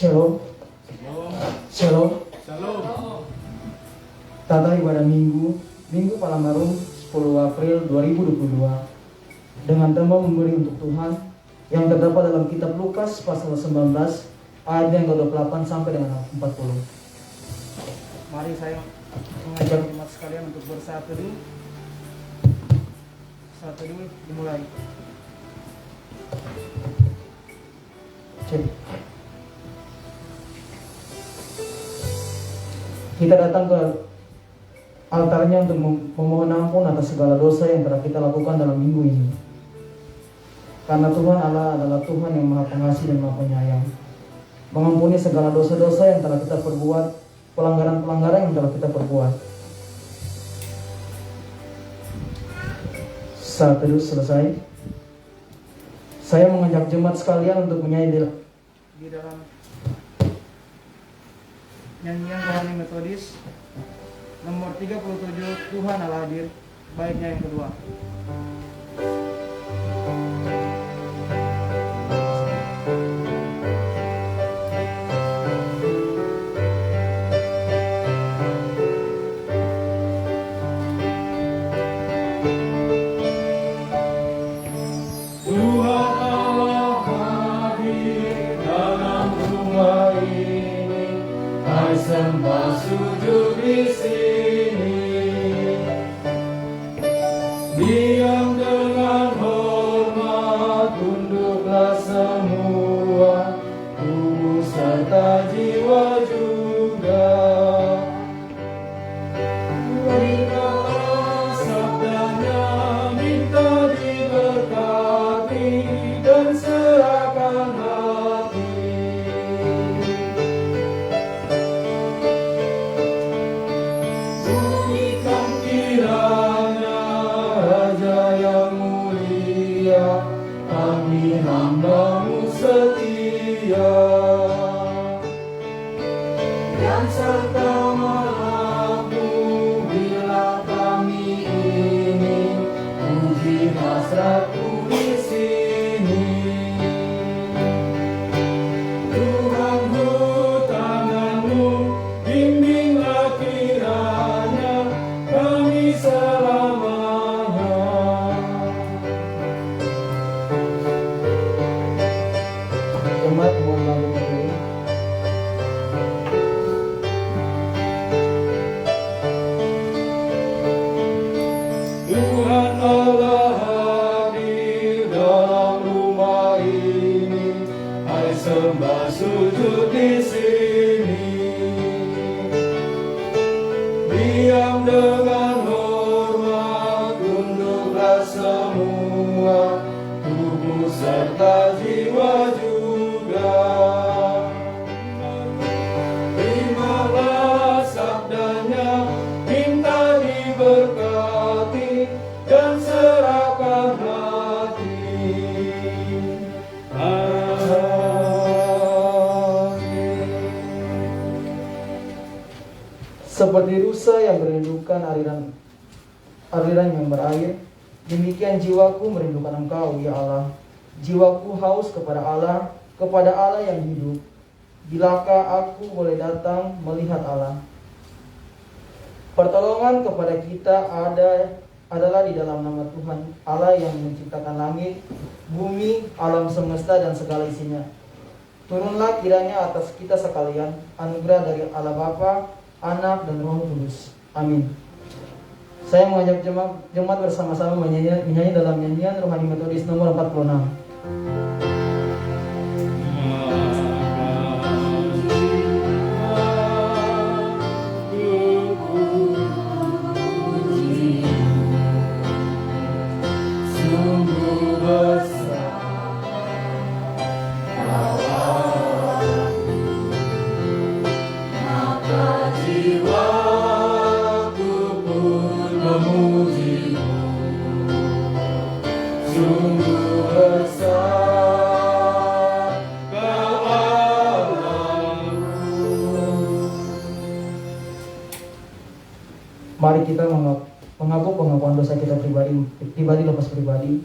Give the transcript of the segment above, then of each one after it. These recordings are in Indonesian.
Shalom. Shalom. Shalom. Tata ibadah Minggu Palamarum 10 April 2022 dengan tema memberi untuk Tuhan yang terdapat dalam kitab Lukas pasal 19 ayat yang ke-28 sampai dengan 40. Mari saya mengajak umat sekalian untuk bersatu dulu. Satu dulu dimulai. Cek. Kita datang ke altarnya untuk memohon ampun atas segala dosa yang telah kita lakukan dalam minggu ini. Karena Tuhan Allah adalah Tuhan yang Maha Pengasih dan Maha Penyayang, mengampuni segala dosa-dosa yang telah kita perbuat, pelanggaran-pelanggaran yang telah kita perbuat. Saat teduh selesai, saya mengajak jemaat sekalian untuk menyanyi di dalam nyanyian rohani metodis nomor 37, Tuhan Allah hadir, baiknya yang kedua. Sembah sujud di sini, diam dengan hormat, tunduklah semua, tubuh serta jiwa juga. Berikanlah sabdanya, minta diberkati dan serahkan hati. Kami hamba-Mu setia, dan serta maaf-Mu bila kami ini puji hasrat-Mu di sini. Tuhan-Mu, tangan-Mu, bimbinglah kiranya kami selamanya. Jemaat mohon lalu berdiri. Tuhan Allah hadir dalam rumah ini, hai sembah sujud di sini. Diam dengan hormat, tunduklah semua, tubuh serta jiwa juga. Terimalah sabdanya, minta diberkati dan serahkan hati. Amin. Seperti rusa yang merindukan aliran yang berair, demikian jiwaku merindukan Engkau, ya Allah. Jiwaku haus kepada Allah yang hidup. Bilakah aku boleh datang melihat Allah? Pertolongan kepada kita adalah di dalam nama Tuhan Allah yang menciptakan langit, bumi, alam semesta dan segala isinya. Turunlah kiranya atas kita sekalian anugerah dari Allah Bapa, Anak dan Roh Kudus. Amin. Saya mengajak jemaat bersama-sama menyanyi dalam nyanyian rohani metodis nomor 46. Mari kita mengaku pengakuan dosa kita pribadi lepas pribadi.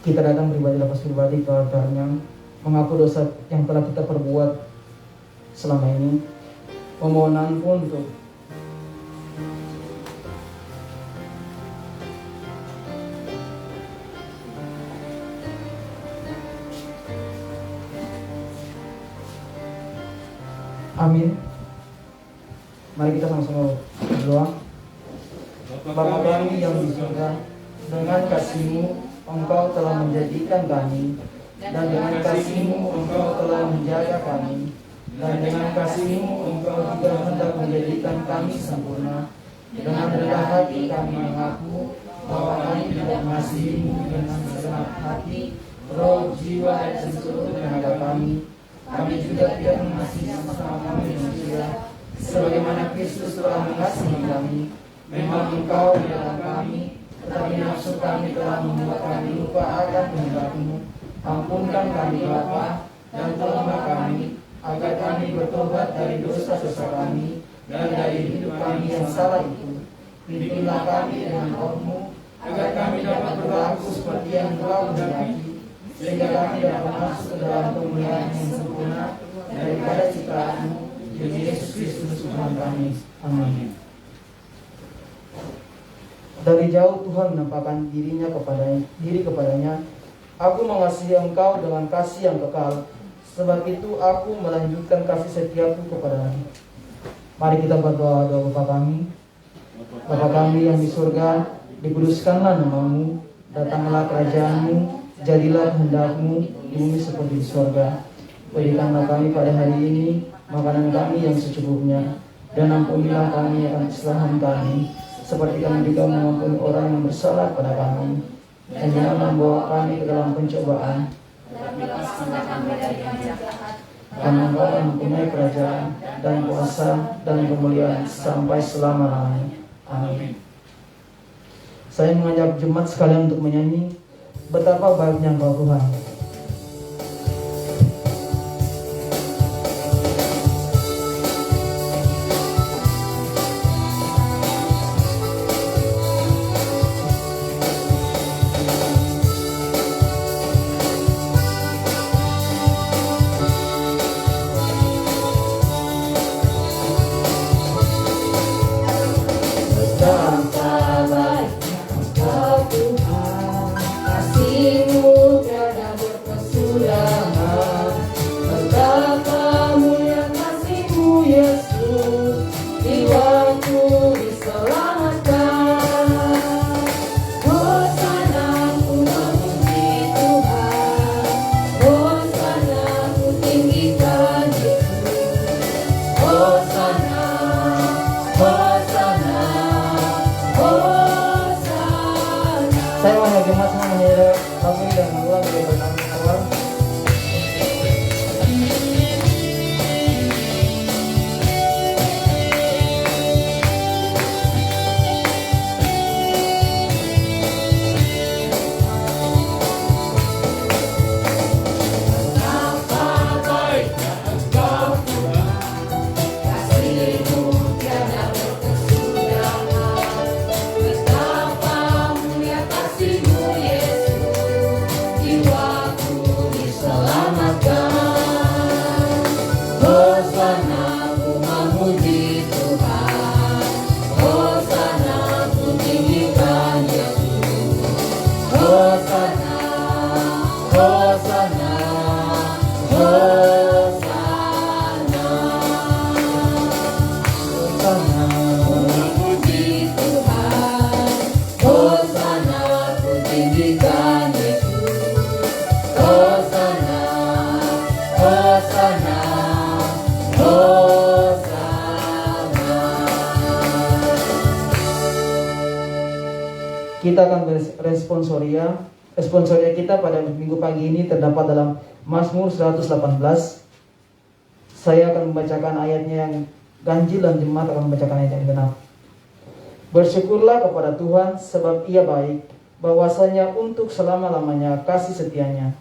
kita datang pribadi lepas pribadi ke altarnya, mengaku dosa yang telah kita perbuat selama ini, memohon ampun untuk amin. Mari kita sama-sama berdoa. Bapa kami yang di surga, dengan kasih-Mu Engkau telah menjadikan kami, dan dengan kasih-Mu Engkau telah menjaga kami, dan dengan kasih-Mu Engkau juga hendak menjadikan kami sempurna. Dengan rendah hati kami mengaku bahwa kami tidak mengasihi-Mu dengan segenap hati, roh, jiwa, dan seluruh tenaga kami. Kami juga tidak mengasihi sesama kami manusia, sebagaimana Kristus telah mengasihi kami. Memang Engkau di dalam kami, tetapi nafsu kami telah membuat kami lupa akan kehendak-Mu. Ampunkan kami Bapa, dan tolonglah kami, agar kami bertobat dari dosa-dosa kami, dan dari hidup kami yang salah itu. Pimpinlah kami dengan Roh-Mu, agar kami dapat berlaku seperti yang Engkau kehendaki, sehingga kami dapat masuk ke dalam kemuliaan yang sempurna daripada ciptaan-Mu, Yesus Kristus Tuhan kami. Amin. Dari jauh Tuhan menampakkan diri kepadanya. Aku mengasihi engkau dengan kasih yang kekal. Sebab itu aku melanjutkan kasih setiaku kepadamu. Mari kita berdoa doa Bapa kami. Bapa kami yang di surga, dikuduskanlah nama-Mu, datanglah kerajaan-Mu, jadilah kehendak-Mu di bumi seperti di surga. Berikanlah kami pada hari ini makanan kami yang secukupnya, dan ampunilah kami akan kesalahan kami, seperti kami juga mengampuni orang yang bersalah pada kami. Dan jangan membawa kami ke dalam pencobaan, tetapi lepaskanlah kami dari yang jahat. karena Engkau yang mempunyai kerajaan dan kuasa dan kemuliaan sampai selama-lamanya. Amin. Saya mengajak jemaat sekalian untuk menyanyi Betapa Baiknya Engkau Tuhan. Betapa baiknya Engkau Tuhan, kasih-Mu tiada berkesudahan. Betapa mulia kasih-Mu Yesus, jiwaku diselamatkan. Hosana ku memuji Tuhan, Hosana ku tinggikan Yesus. Hosana, Hosana, Hosana. Saya mengajak jemaat semua menyanyi lagu ini dan mengulang dari pertama awal. Betapa baiknya Engkau Tuhan, kasih-Mu tiada berkesudahan. Betapa mulia kasih-Mu Yesus, jiwaku diselamatkan. Hosana ku memuji Tuhan, Hosana ku tinggikan Yesus. Hosana, Hosana, Hosana. Memuji Tuhan, Hosana ku tinggikan Yesus. Hosana, Hosana, Hosana. Kita akan responsoria kita pada minggu pagi ini terdapat dalam Mazmur 118. Saya akan membacakan ayatnya yang ganjil dan jemaat akan membacakan ayat yang genap. Bersyukurlah kepada Tuhan sebab Ia baik, bahwasanya untuk selama-lamanya kasih setianya.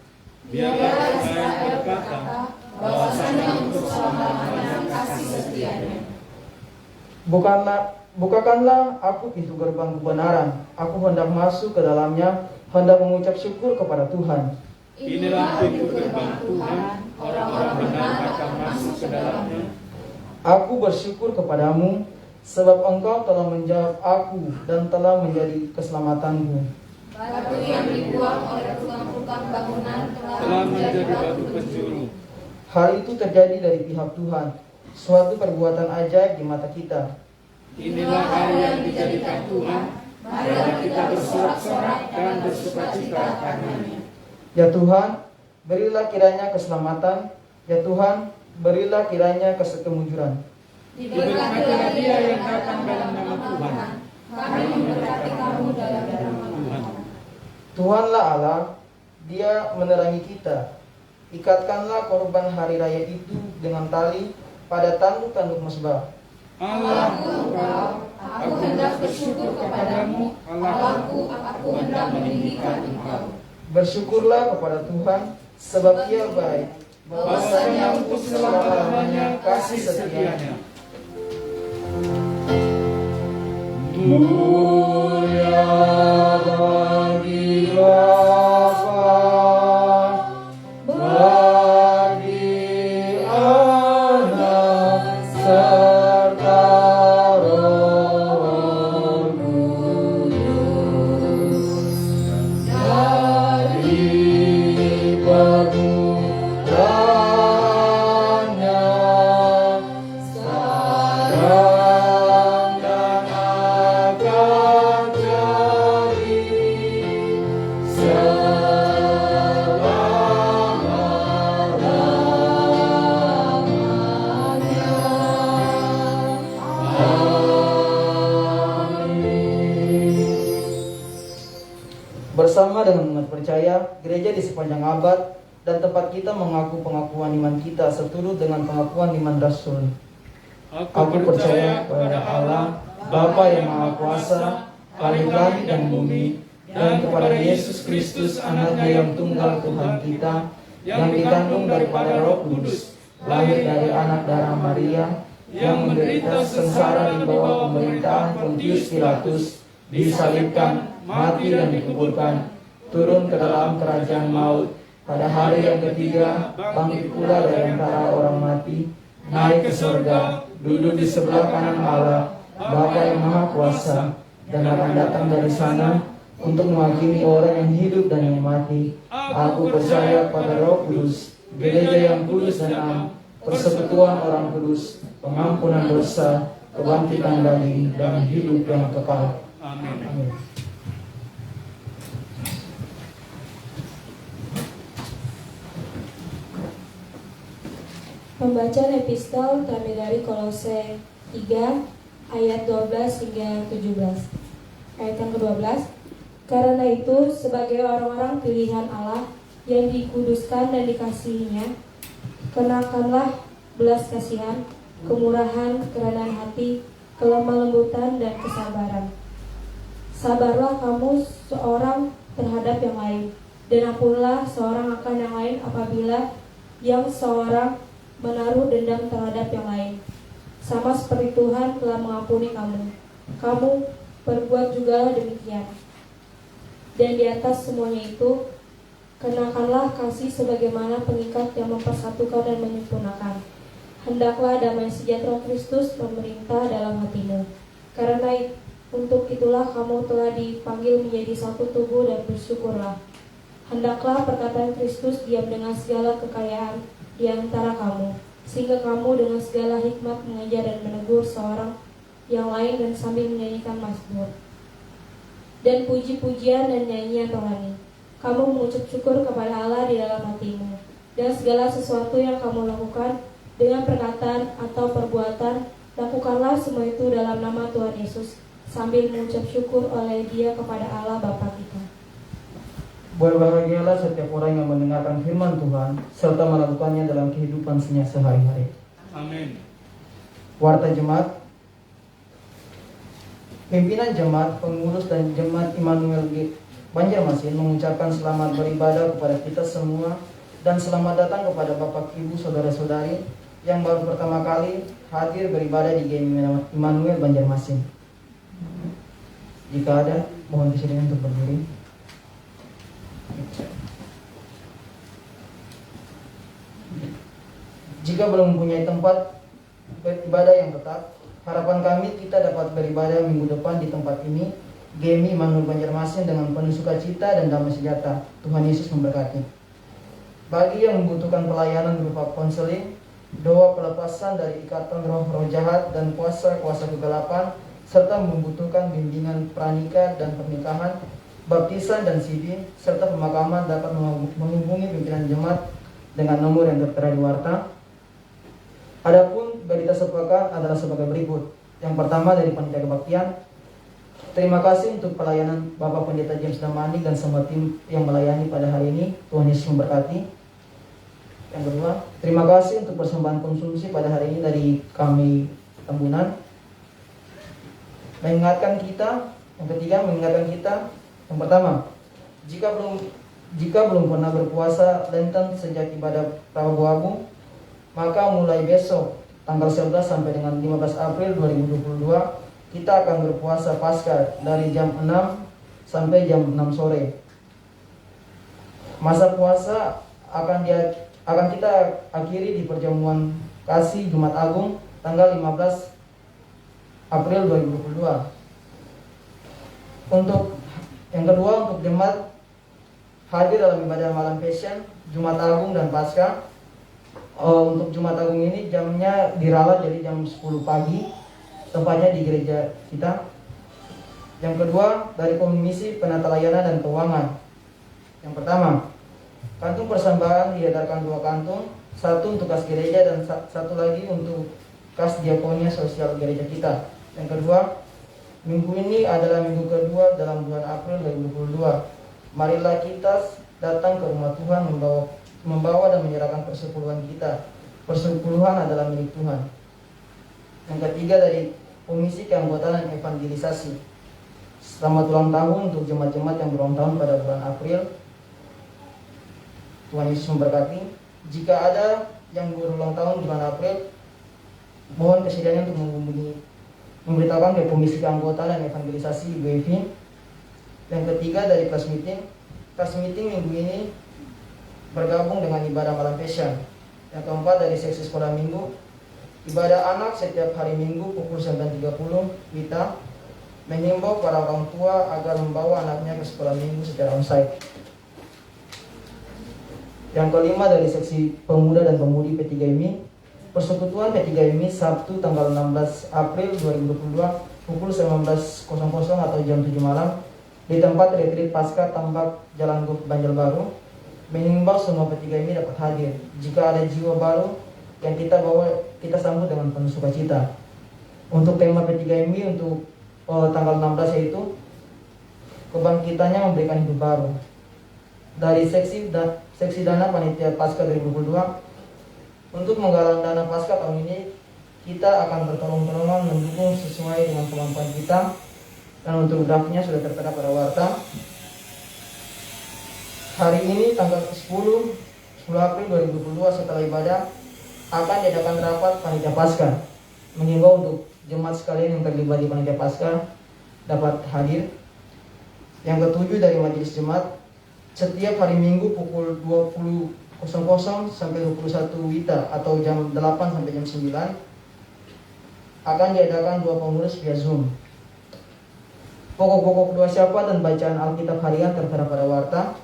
Biarlah Israel berkata, bahwasanya untuk selama-lamanya kasih setianya. Bukakanlah aku pintu gerbang kebenaran, aku hendak masuk ke dalamnya. hendak mengucap syukur kepada Tuhan. Inilah pintu gerbang Tuhan, orang-orang benar akan masuk ke dalamnya. Aku bersyukur kepadamu, sebab Engkau telah menjawab aku dan telah menjadi keselamatanku. Batu yang dibuang oleh tukang-tukang bangunan Telah menjadi batu penjuru. Hal itu terjadi dari pihak Tuhan, suatu perbuatan ajaib di mata kita. Inilah hari yang dijadikan Tuhan, marilah kita bersorak-sorak dan bersukacita karenanya. Ya Tuhan, berilah kiranya keselamatan. Ya Tuhan, berilah kiranya kesekemujuran. Diberkatilah dia yang datang dalam nama Tuhan. Kami memberkati kamu dalam nama Tuhan. Tuhanlah Allah, Dia menerangi kita. Ikatkanlah korban hari raya itu dengan tali pada tanduk-tanduk mesbah. Allahku Engkau, aku hendak bersyukur kepadamu. Allahku, aku hendak meninggikan Engkau. Bersyukurlah kepada Tuhan, sebab Ia baik, bahwasanya untuk selama-lamanya kasih setianya. Mulia bagi Bapa, bagi Anak, serta Roh Kudus, dari permulaan sekarang dan akan jadi bersama dengan umat percaya, gereja di sepanjang abad dan tempat kita mengaku pengakuan iman kita seturut dengan pengakuan iman Rasul. Aku percaya kepada Allah, Bapa yang Maha Kuasa, Khalik langit dan bumi, dan kepada Yesus Kristus, Anaknya yang tunggal Tuhan kita, yang dikandung daripada Roh Kudus, lahir dari anak darah Maria, yang menderita sengsara di bawah pemerintahan Pontius Pilatus, disalibkan, mati dan dikuburkan, turun ke dalam kerajaan maut, pada hari yang ketiga bangkit pula dari antara orang mati, naik ke surga, duduk di sebelah kanan Allah, Bapa yang Maha Kuasa, dan akan datang dari sana untuk menghakimi orang yang hidup dan yang mati. Aku percaya pada Roh Kudus, gereja yang kudus dan am, persekutuan orang kudus, pengampunan dosa, kebangkitan daging, dan hidup yang kekal. Amin. Amin. Pembacaan epistol terambil dari Kolose 3 ayat 12 hingga 17. Ayat yang ke-12. Karena itu, sebagai orang-orang pilihan Allah yang dikuduskan dan dikasihinya, kenakanlah belas kasihan, kemurahan, kerendahan hati, kelemah lembutan, dan kesabaran. Sabarlah kamu seorang terhadap yang lain, dan ampunlah seorang akan yang lain apabila yang seorang menaruh dendam terhadap yang lain. Sama seperti Tuhan telah mengampuni kamu, kamu perbuat jugalah demikian. Dan di atas semuanya itu, kenakanlah kasih sebagaimana pengikat yang mempersatukan dan menyempurnakan. Hendaklah damai sejahtera Kristus memerintah dalam hatimu. Karena untuk itulah kamu telah dipanggil menjadi satu tubuh dan bersyukurlah. Hendaklah perkataan Kristus diam dengan segala kekayaan di antara kamu, sehingga kamu dengan segala hikmat mengajar dan menegur seorang yang lain dan sambil menyanyikan mazmur dan puji-pujian dan nyanyian rohani. Kamu mengucap syukur kepada Allah di dalam hatimu, dan segala sesuatu yang kamu lakukan dengan perkataan atau perbuatan, lakukanlah semua itu dalam nama Tuhan Yesus, sambil mengucap syukur oleh Dia kepada Allah Bapa kita. Berbahagialah setiap orang yang mendengarkan firman Tuhan serta melakukannya dalam kehidupannya sehari-hari. Amin. Warta Jemaat, pimpinan jemaat, pengurus dan jemaat Immanuel Banjarmasin mengucapkan selamat beribadah kepada kita semua dan selamat datang kepada Bapak Ibu Saudara-saudari yang baru pertama kali hadir beribadah di GMI Immanuel Banjarmasin. Jika ada, mohon disediakan untuk berdiri. Jika belum mempunyai tempat beribadah yang tetap, harapan kami kita dapat beribadah minggu depan di tempat ini, GMI Immanuel Banjarmasin, dengan penuh sukacita dan damai sejahtera. Tuhan Yesus memberkati. Bagi yang membutuhkan pelayanan berupa konseling, doa pelepasan dari ikatan roh-roh jahat dan kuasa-kuasa kegelapan, serta membutuhkan bimbingan pranikah dan pernikahan, baptisan dan CD, serta pemakaman, dapat menghubungi pimpinan jemaat dengan nomor yang tertera di warta. Adapun berita sepekan adalah sebagai berikut. Yang pertama dari Panitia Kebaktian. Terima kasih untuk pelayanan Bapak Pendeta James Damani dan semua tim yang melayani pada hari ini. Tuhan Yesus memberkati. Yang kedua, terima kasih untuk persembahan konsumsi pada hari ini dari kami Tambunan. Mengingatkan kita, yang ketiga mengingatkan kita, yang pertama, jika belum pernah berpuasa Lenten sejak ibadah Rabu Abu, maka mulai besok tanggal 11 sampai dengan 15 April 2022 kita akan berpuasa Paskah dari jam 6 sampai jam 6 sore. Masa puasa akan kita akhiri di perjamuan kasih Jumat Agung tanggal 15 April 2022. Untuk yang kedua, untuk jemaat hadir dalam ibadah malam Passion, Jumat Agung dan Paskah. Untuk Jumat Agung ini jamnya diralat jadi jam 10 pagi, tempatnya di gereja kita. Yang kedua, dari Komisi Penata Layanan dan Keuangan. Yang pertama, kantung persembahan diedarkan 2 kantung, satu untuk kas gereja dan satu lagi untuk kas diakonia sosial gereja kita. Yang kedua, minggu ini adalah minggu kedua dalam bulan April 2022. Marilah kita datang ke rumah Tuhan membawa dan menyerahkan persepuluhan kita. Persepuluhan adalah milik Tuhan. Yang ketiga, dari Komisi Keanggotaan dan Evangelisasi. Selamat ulang tahun untuk jemaat-jemaat yang berulang tahun pada bulan April. Tuhan Yesus memberkati. Jika ada yang berulang tahun di bulan April, mohon kesediaannya untuk memberitahukan ke Komisi Keanggotaan dan Evangelisasi BEVI. Yang ketiga, dari kelas meeting. Kelas meeting minggu ini bergabung dengan ibadah malam Passion. Yang keempat, dari seksi sekolah minggu. Ibadah anak setiap hari Minggu pukul 9.30 WITA, mengimbau para orang tua agar membawa anaknya ke sekolah minggu secara onsite. Yang kelima, dari seksi pemuda dan pemudi P3MI. Persekutuan P3MI Sabtu tanggal 16 April 2022 pukul 19.00 atau jam 7 malam di tempat retreat Paskah Tambak Jalan Guf Banjarbaru. Mengimbau semua P3MI dapat hadir. Jika ada jiwa baru yang kita bawa, kita sambut dengan penuh sukacita. Untuk tema P3MI untuk tanggal 16 yaitu kebangkitannya memberikan hidup baru. Dari seksi dana panitia Paskah 2022, untuk menggalang dana Paskah tahun ini kita akan bertolong-tolongan mendukung sesuai dengan kemampuan kita, dan untuk draftnya sudah tertera pada warta. Hari ini tanggal 10 April 2022 setelah ibadah akan diadakan rapat panitia Paskah. Mengimbau untuk jemaat sekalian yang terlibat di panitia Paskah dapat hadir. Yang ketujuh, dari majelis jemaat, setiap hari Minggu pukul 20.00 sampai 21 WITA atau jam 8 sampai jam 9 akan diadakan 2 pengurus via Zoom. Pokok-pokok doa syafaat dan bacaan Alkitab harian tertera pada warta.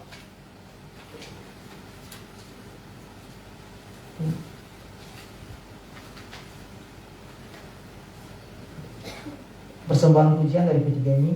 Persembahan pujian dari P3MI.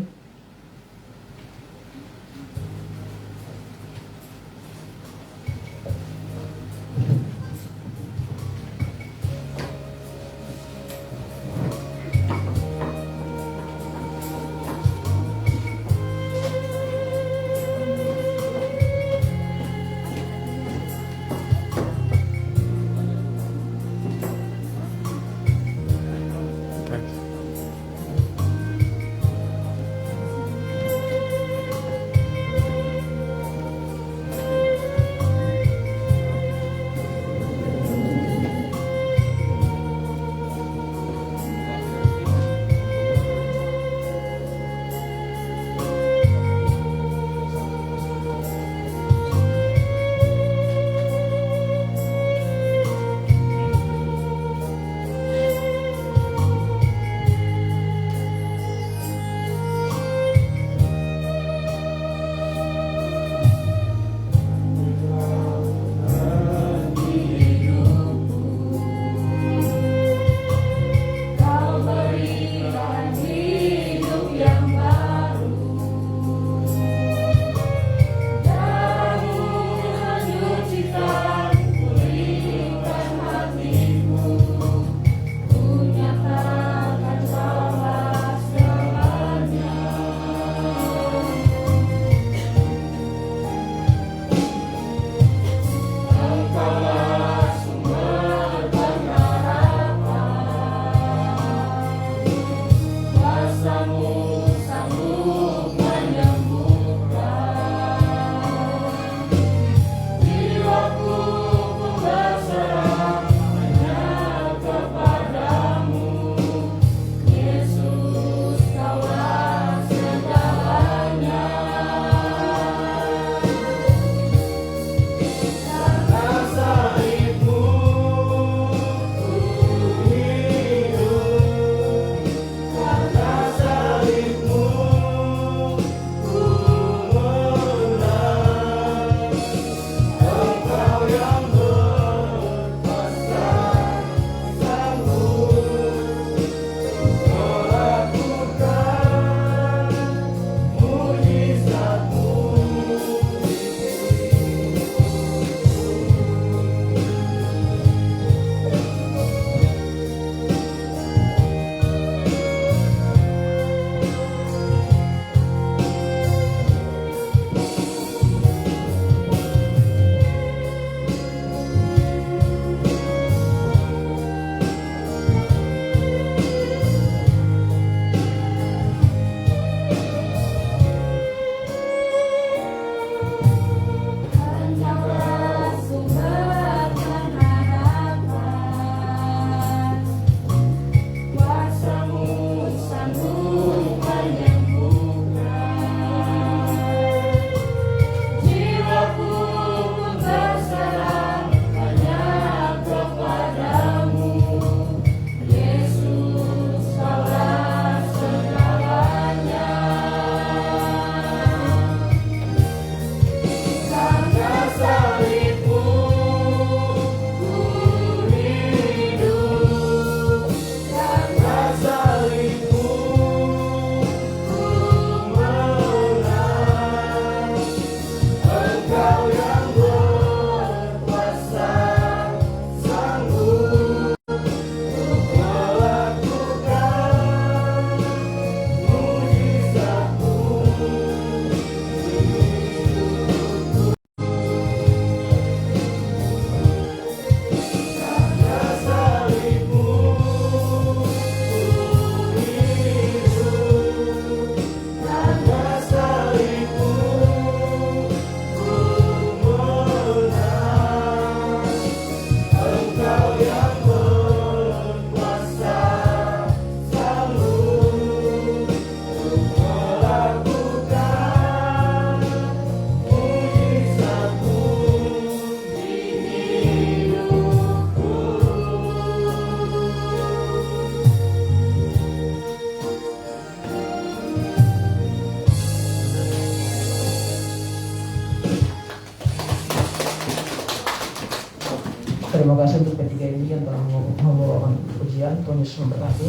Terima kasih untuk ketiga ini yang telah membawakan pujian. Tuhan Yesus memberkati.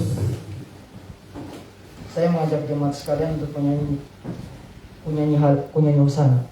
Saya mengajak jemaat sekalian untuk menyanyi hosana.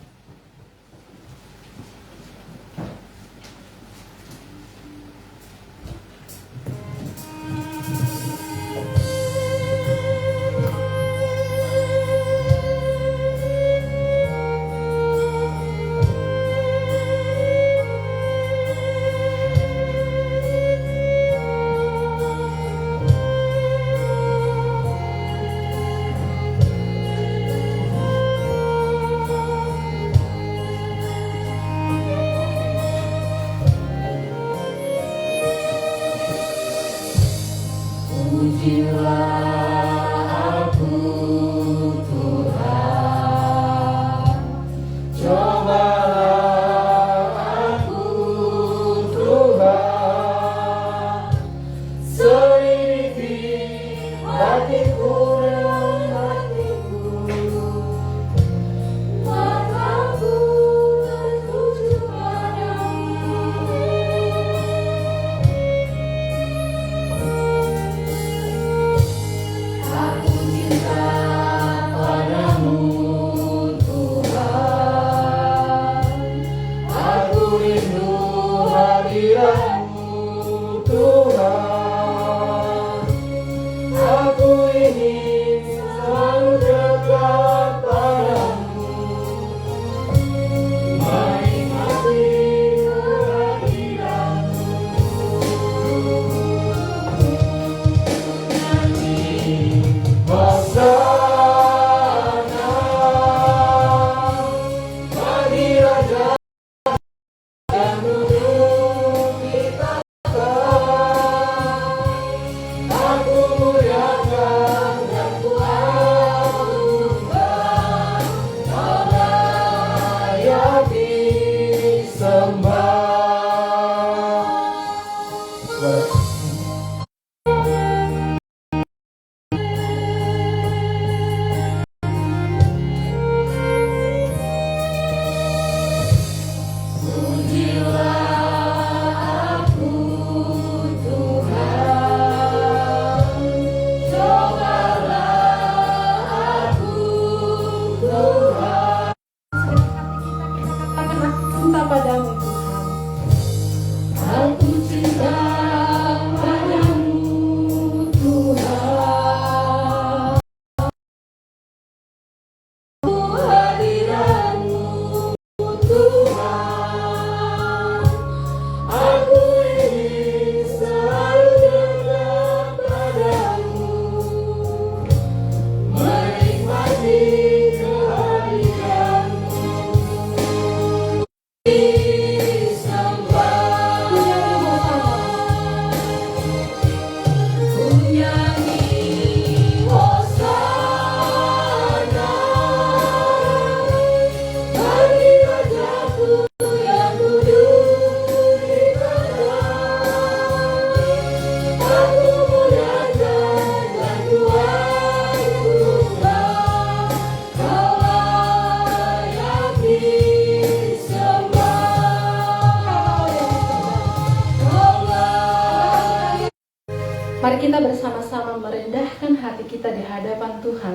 Mari kita bersama-sama merendahkan hati kita di hadapan Tuhan.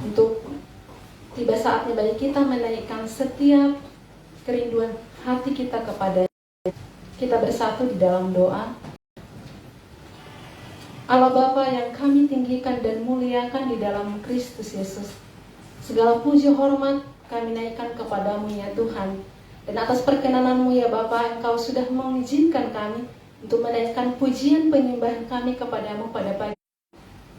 Untuk tiba saatnya bagi kita menaikkan setiap kerinduan hati kita kepada kita bersatu di dalam doa. Allah Bapa yang kami tinggikan dan muliakan di dalam Kristus Yesus, segala puji hormat kami naikkan kepadamu ya Tuhan. Dan atas perkenananmu ya Bapa, Engkau sudah mengizinkan kami untuk menaikkan pujian penyembahan kami kepadamu pada pagi.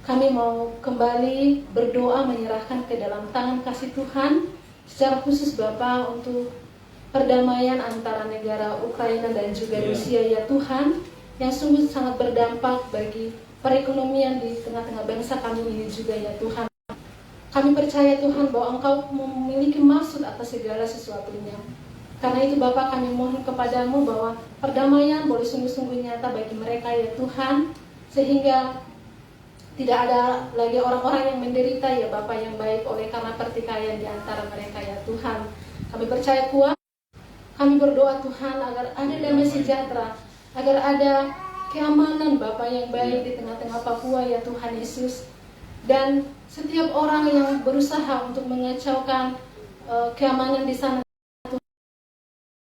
Kami mau kembali berdoa menyerahkan ke dalam tangan kasih Tuhan, secara khusus Bapa untuk perdamaian antara negara Ukraina dan juga Rusia ya Tuhan, yang sungguh sangat berdampak bagi perekonomian di tengah-tengah bangsa kami ini juga ya Tuhan. Kami percaya Tuhan bahwa Engkau memiliki maksud atas segala sesuatunya. Karena itu Bapak, kami mohon kepadamu bahwa perdamaian boleh sungguh-sungguh nyata bagi mereka ya Tuhan, sehingga tidak ada lagi orang-orang yang menderita ya Bapak yang baik oleh karena pertikaian di antara mereka ya Tuhan. Kami percaya kuat, Kami berdoa Tuhan agar ada damai sejahtera, agar ada keamanan Bapa yang baik di tengah-tengah Papua ya Tuhan Yesus. Dan setiap orang yang berusaha untuk mengacaukan keamanan di sana,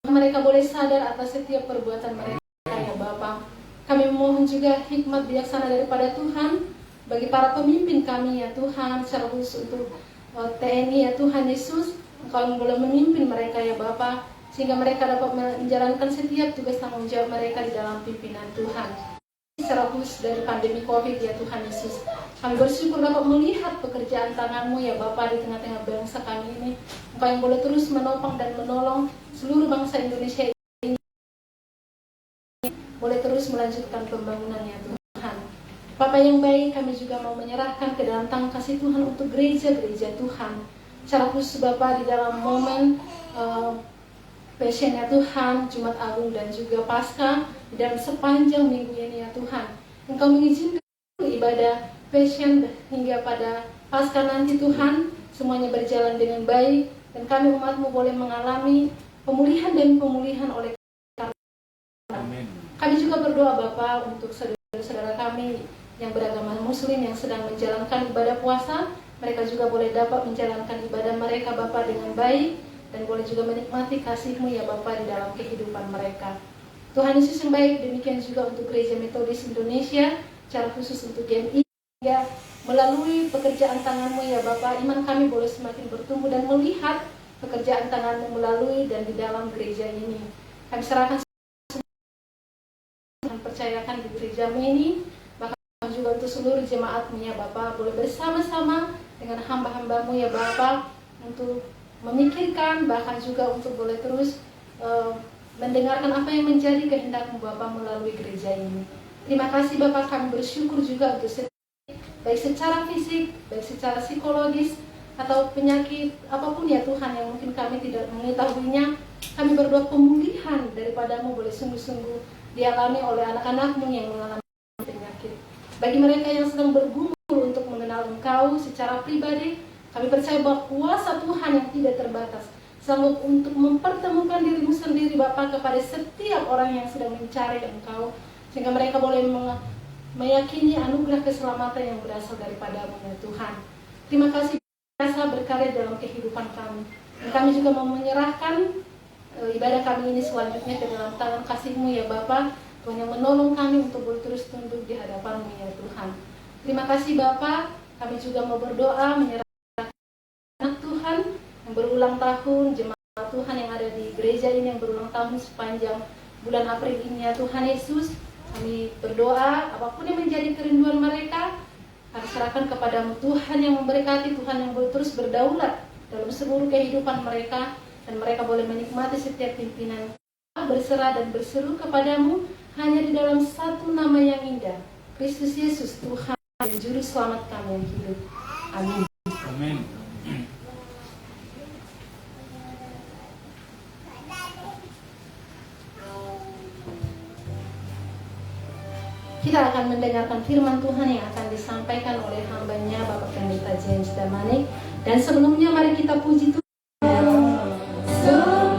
mereka boleh sadar atas setiap perbuatan mereka ya Bapa. Kami mohon juga hikmat bijaksana daripada Tuhan bagi para pemimpin kami ya Tuhan, secara khusus untuk TNI ya Tuhan Yesus. Engkau yang boleh memimpin mereka ya Bapa, sehingga mereka dapat menjalankan setiap tugas tanggung jawab mereka di dalam pimpinan Tuhan. Secara khusus dari pandemi COVID ya Tuhan Yesus, kami bersyukur dapat melihat pekerjaan tangan-Mu ya Bapa di tengah-tengah bangsa kami ini. Engkau yang boleh terus menopang dan menolong seluruh bangsa Indonesia ini, boleh terus melanjutkan pembangunan ya Tuhan. Bapa yang baik, kami juga mau menyerahkan ke dalam tangan kasih Tuhan untuk gereja-gereja Tuhan. Secara khusus Bapa di dalam momen Passion ya Tuhan, Jumat Agung dan juga Paskah, di dalam sepanjang minggu ini ya Tuhan, Engkau mengizinkan ibadah Passion hingga pada Paskah nanti Tuhan, semuanya berjalan dengan baik, dan kami umat-Mu boleh mengalami pemulihan dan pemulihan oleh Amin. Kami juga berdoa Bapa untuk saudara-saudara kami yang beragama Muslim yang sedang menjalankan ibadah puasa, mereka juga boleh dapat menjalankan ibadah mereka Bapa dengan baik, dan boleh juga menikmati kasih-Mu ya Bapa di dalam kehidupan mereka. Tuhan Yesus yang baik, demikian juga untuk Gereja Metodis Indonesia, secara khusus untuk GMI, ya, melalui pekerjaan tangan-Mu ya Bapa, iman kami boleh semakin bertumbuh dan melihat pekerjaan tangan-Mu melalui dan di dalam gereja ini. Kami serahkan dan percayakan di gereja-Mu ini, bahkan juga untuk seluruh jemaat-Mu ya Bapa, boleh bersama-sama dengan hamba-hamba-Mu ya Bapa, untuk memikirkan, bahkan juga untuk boleh terus mendengarkan apa yang menjadi kehendak-Mu Bapa melalui gereja ini. Terima kasih Bapa, kami bersyukur juga untuk baik secara fisik, baik secara psikologis, atau penyakit apapun ya Tuhan yang mungkin kami tidak mengetahuinya. Kami berdoa pemulihan daripada-Mu boleh sungguh-sungguh dialami oleh anak-anak-Mu yang mengalami penyakit. Bagi mereka yang sedang bergumul untuk mengenal Engkau secara pribadi, kami percaya bahwa kuasa Tuhan yang tidak terbatas sanggup untuk mempertemukan diri-Mu sendiri Bapa kepada setiap orang yang sedang mencari Engkau, sehingga mereka boleh meyakini anugerah keselamatan yang berasal daripada-Mu ya Tuhan. Terima kasih biasa berkarya dalam kehidupan kami. Dan kami juga mau menyerahkan ibadah kami ini selanjutnya ke dalam tangan kasih-Mu ya Bapa, Tuhan yang menolong kami untuk terus tunduk di hadapan-Mu ya Tuhan. Terima kasih Bapa, kami juga mau berdoa menyerahkan anak Tuhan yang berulang tahun, jemaat Tuhan yang ada di gereja ini yang berulang tahun sepanjang bulan April ini ya Tuhan Yesus. Kami berdoa apapun yang menjadi kerinduan mereka, kami serahkan kepada-Mu Tuhan yang memberkati, Tuhan yang boleh terus berdaulat dalam seluruh kehidupan mereka, dan mereka boleh menikmati setiap pimpinan, berserah dan berseru kepada-Mu hanya di dalam satu nama yang indah, Kristus Yesus Tuhan dan Juru Selamat kami yang hidup. Amin. Amin. Kita akan mendengarkan firman Tuhan yang akan disampaikan oleh hamba-Nya Bapak Pendeta James Damanik. Dan sebelumnya mari kita puji Tuhan. Oh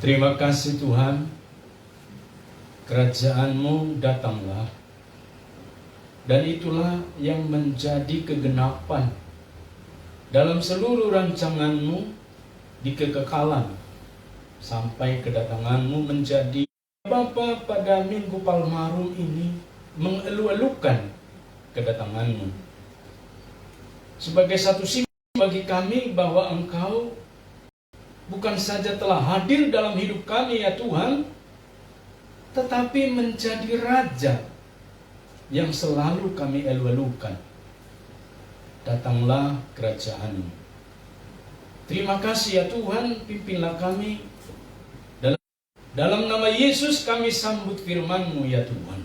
Terima kasih Tuhan, kerajaan-Mu datanglah, dan itulah yang menjadi kegenapan dalam seluruh rancangan-Mu di kekekalan sampai kedatangan-Mu menjadi Bapa. Pada Minggu Palmarum ini mengelu-elukan kedatangan-Mu sebagai satu simbol bagi kami bahwa Engkau bukan saja telah hadir dalam hidup kami ya Tuhan, tetapi menjadi Raja yang selalu kami elu-elukan. Datanglah kerajaan-Mu. Terima kasih ya Tuhan, pimpinlah kami. Dalam nama Yesus kami sambut firman-Mu ya Tuhan.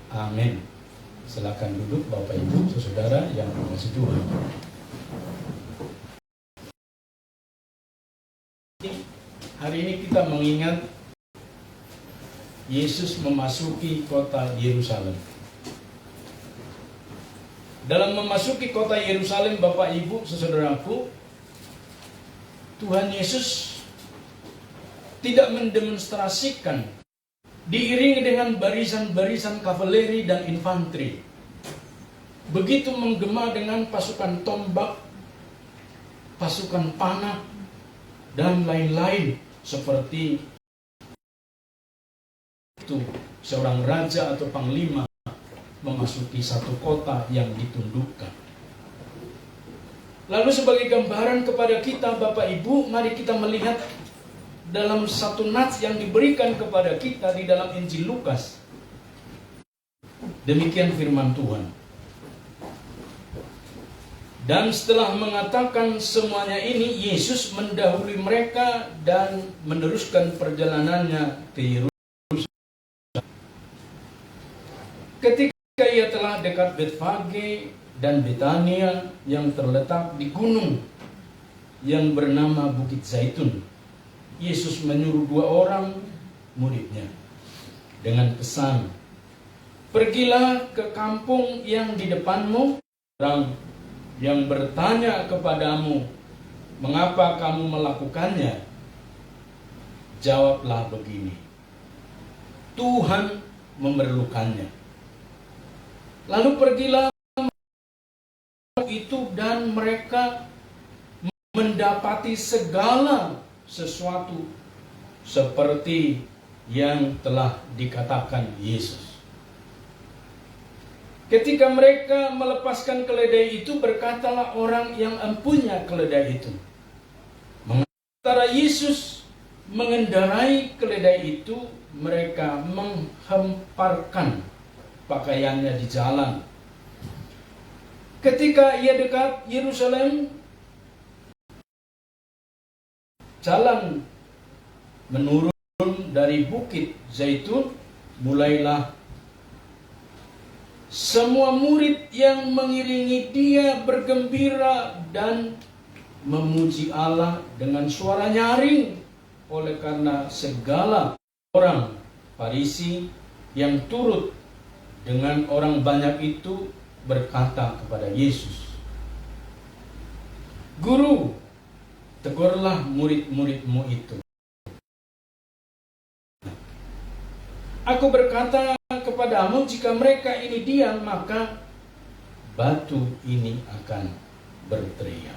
Amin. Silakan duduk Bapak Ibu, saudara yang dikasihi Tuhan. Hari ini kita mengingat Yesus memasuki kota Yerusalem. Dalam memasuki kota Yerusalem, Bapak Ibu, saudaraku, Tuhan Yesus tidak mendemonstrasikan diiringi dengan barisan-barisan kavaleri dan infanteri. Begitu menggema dengan pasukan tombak, pasukan panah, dan lain-lain seperti itu seorang raja atau panglima memasuki satu kota yang ditundukkan. Lalu sebagai gambaran kepada kita Bapak Ibu, mari kita melihat dalam satu nats yang diberikan kepada kita di dalam Injil Lukas. Demikian firman Tuhan. Dan setelah mengatakan semuanya ini, Yesus mendahului mereka dan meneruskan perjalanannya ke Yerusalem. Ketika ia telah dekat Betfage dan Betania yang terletak di gunung yang bernama Bukit Zaitun, Yesus menyuruh 2 orang muridnya dengan pesan, "Pergilah ke kampung yang di depanmu, orang yang bertanya kepadamu, mengapa kamu melakukannya? Jawablah begini, Tuhan memerlukannya." Lalu pergilah itu dan mereka mendapati segala sesuatu seperti yang telah dikatakan Yesus. Ketika mereka melepaskan keledai itu, berkatalah orang yang empunya keledai itu, sementara Yesus mengendarai keledai itu, mereka menghemparkan pakaiannya di jalan. Ketika ia dekat Yerusalem, jalan menurun dari Bukit Zaitun, mulailah semua murid yang mengiringi dia bergembira dan memuji Allah dengan suara nyaring, oleh karena segala orang Farisi yang turut dengan orang banyak itu berkata kepada Yesus, "Guru, tegurlah murid-muridmu itu. Aku berkata kepadamu, jika mereka ini diam, maka batu ini akan berteriak."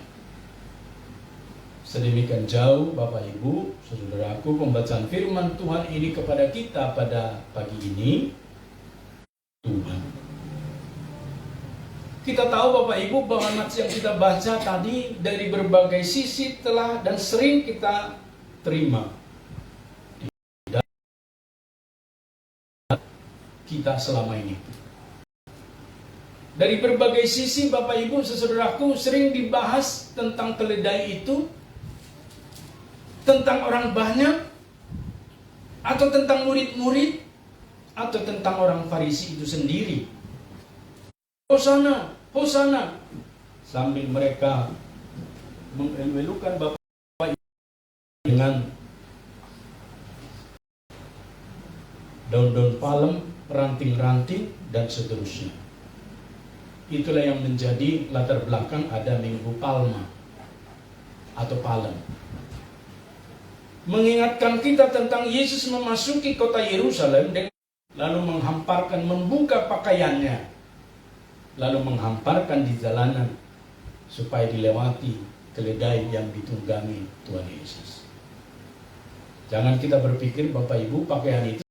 Sedemikian jauh Bapak Ibu, saudaraku, pembacaan firman Tuhan ini kepada kita pada pagi ini. Tuhan, kita tahu Bapak Ibu bahwa nats yang kita baca tadi dari berbagai sisi telah dan sering kita terima kita selama ini. Dari berbagai sisi Bapak Ibu saudaraku, sering dibahas tentang keledai itu, tentang orang banyak, atau tentang murid-murid, atau tentang orang Farisi itu sendiri. Hosana, Hosana, sambil mereka mengeluhkan Bapak Ibu dengan daun-daun palem, ranting-ranting, dan seterusnya. Itulah yang menjadi latar belakang ada Minggu Palma atau Palem. mengingatkan kita tentang Yesus memasuki kota Yerusalem dengan lalu membuka pakaiannya, lalu menghamparkan di jalanan supaya dilewati keledai yang ditunggangi Tuhan Yesus. Jangan kita berpikir Bapak Ibu pakaian itu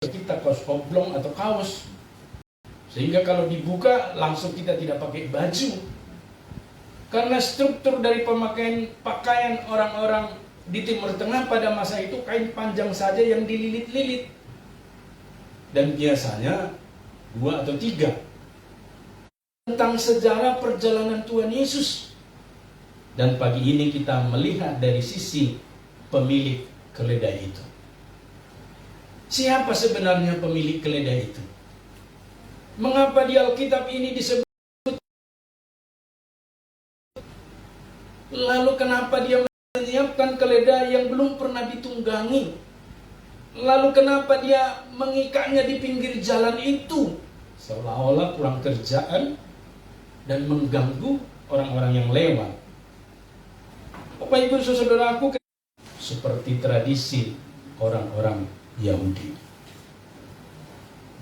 kita kaos oblong atau kaos, sehingga kalau dibuka langsung kita tidak pakai baju. Karena struktur dari pemakaian pakaian orang-orang di Timur Tengah pada masa itu kain panjang saja yang dililit-lilit. Dan biasanya 2 atau 3. Tentang sejarah perjalanan Tuhan Yesus. Dan pagi ini kita melihat dari sisi pemilik keledai itu. Siapa sebenarnya pemilik keledai itu? Mengapa di Alkitab ini disebut? Lalu kenapa dia menyiapkan keledai yang belum pernah ditunggangi? Lalu kenapa dia mengikatnya di pinggir jalan itu? Seolah-olah kurang kerjaan dan mengganggu orang-orang yang lewat. Bapak Ibu saudaraku, seperti tradisi orang-orang Yahudi.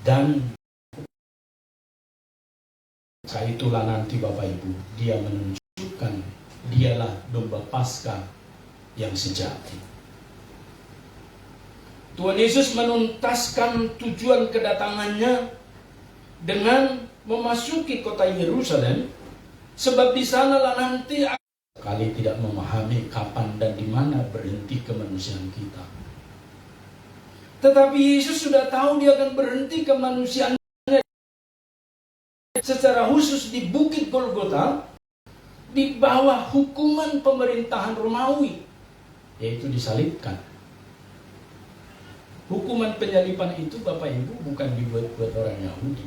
Dan itulah nanti Bapak Ibu, dia menunjukkan dialah domba Paskah yang sejati. Tuhan Yesus menuntaskan tujuan kedatangannya dengan memasuki kota Yerusalem, sebab di sanalah nanti kali tidak memahami kapan dan di mana berhenti kemanusiaan kita. Tetapi Yesus sudah tahu dia akan berhenti kemanusiaannya secara khusus di Bukit Golgota, di bawah hukuman pemerintahan Romawi, yaitu disalibkan. Hukuman penyalipan itu Bapak Ibu bukan dibuat-buat orang Yahudi.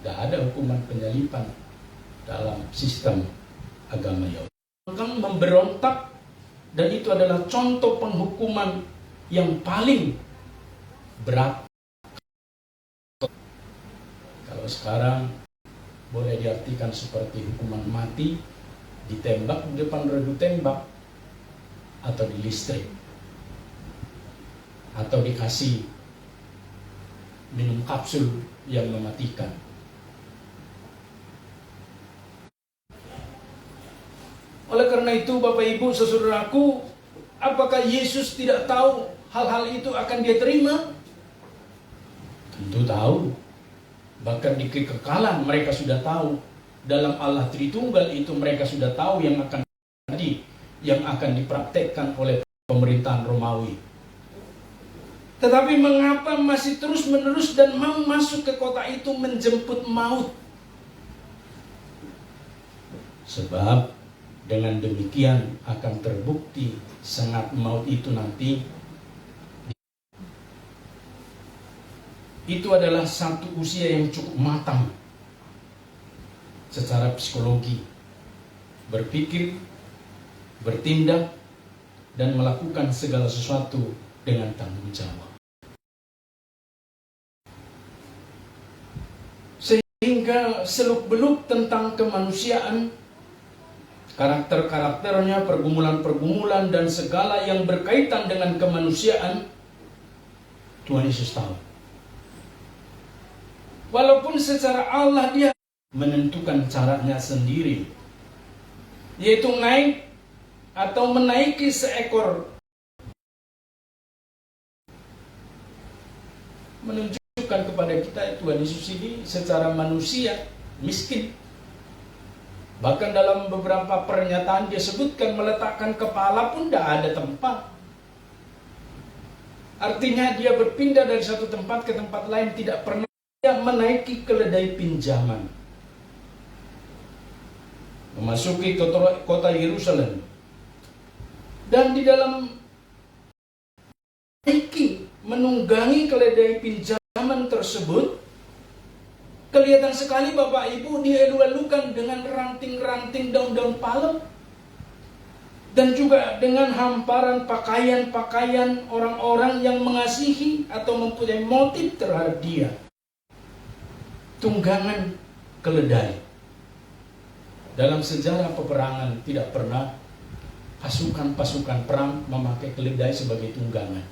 Tidak ada hukuman penyalipan dalam sistem agama Yahudi. Memberontak, dan itu adalah contoh penghukuman yang paling berat. Kalau sekarang boleh diartikan seperti hukuman mati, ditembak di depan regu tembak, atau di listrik, atau dikasih minum kapsul yang mematikan. Oleh karena itu Bapak Ibu saudaraku, apakah Yesus tidak tahu hal-hal itu akan dia terima? Tentu tahu. Bahkan di kekekalan mereka sudah tahu. Dalam Allah Tritunggal itu mereka sudah tahu yang akan terjadi, yang akan dipraktekkan oleh pemerintahan Romawi. Tetapi mengapa masih terus-menerus dan mau masuk ke kota itu menjemput maut? Sebab dengan demikian akan terbukti sangat maut itu nanti. Itu adalah satu usia yang cukup matang secara psikologi, berpikir, bertindak, dan melakukan segala sesuatu dengan tanggung jawab. Sehingga seluk-beluk tentang kemanusiaan, karakter-karakternya, pergumulan-pergumulan, dan segala yang berkaitan dengan kemanusiaan, Tuhan Yesus tahu. Walaupun secara Allah dia menentukan caranya sendiri, yaitu naik atau menaiki seekor, menunjukkan kepada kita Tuhan Yesus ini secara manusia miskin. Bahkan dalam beberapa pernyataan dia sebutkan meletakkan kepala pun tidak ada tempat. Artinya dia berpindah dari satu tempat ke tempat lain, tidak pernah menaiki keledai pinjaman, memasuki kota Yerusalem, dan di dalam menunggangi keledai pinjaman tersebut, kelihatan sekali Bapak Ibu dielu-elukan dengan ranting-ranting daun-daun palem, dan juga dengan hamparan pakaian-pakaian orang-orang yang mengasihi atau mempunyai motif terhadap dia. Tunggangan keledai dalam sejarah peperangan tidak pernah pasukan-pasukan perang memakai keledai sebagai tunggangan.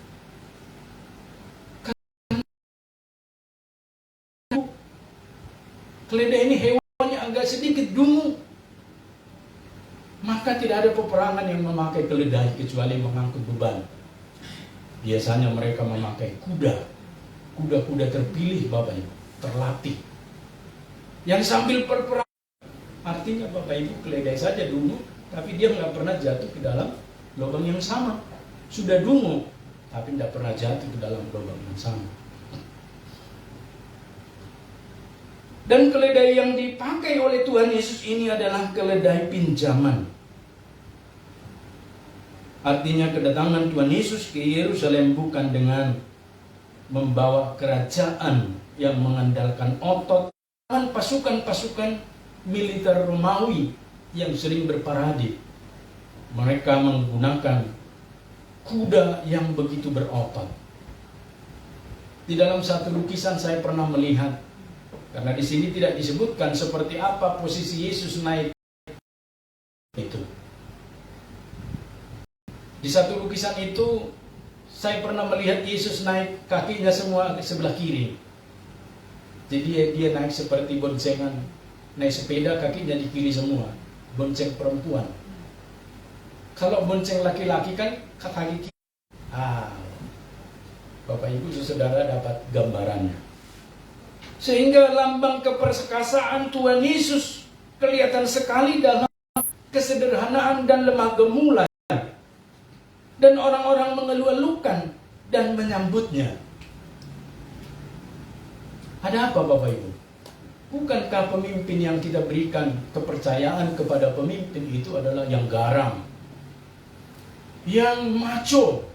Keledai ini hewan yang agak sedikit dungu, maka tidak ada peperangan yang memakai keledai kecuali mengangkut beban. Biasanya mereka memakai kuda-kuda terpilih Bapak Ibu, terlatih, yang sambil berperang. Artinya Bapak Ibu, keledai saja dungu, tapi dia nggak pernah jatuh ke dalam lubang yang sama. Sudah dungu, tapi tidak pernah jatuh ke dalam lubang yang sama. Dan keledai yang dipakai oleh Tuhan Yesus ini adalah keledai pinjaman. Artinya kedatangan Tuhan Yesus ke Yerusalem bukan dengan membawa kerajaan yang mengandalkan otot, dengan pasukan-pasukan militer Romawi yang sering berparade. Mereka menggunakan kuda yang begitu berotot. Di dalam satu lukisan saya pernah melihat, karena di sini tidak disebutkan seperti apa posisi Yesus naik itu. Di satu lukisan itu saya pernah melihat Yesus naik, kakinya semua ke sebelah kiri. Jadi dia naik seperti boncengan, naik sepeda kakinya di kiri semua, bonceng perempuan. Kalau bonceng laki-laki kan kaki kiri. Bapak Ibu Saudara dapat gambarannya. Sehingga lambang keperkasaan Tuhan Yesus kelihatan sekali dalam kesederhanaan dan lemah gemulai. Dan orang-orang mengeluh-elukan dan menyambutnya. Ada apa Bapak Ibu? Bukankah pemimpin yang kita berikan kepercayaan kepada pemimpin itu adalah yang garang, yang maco,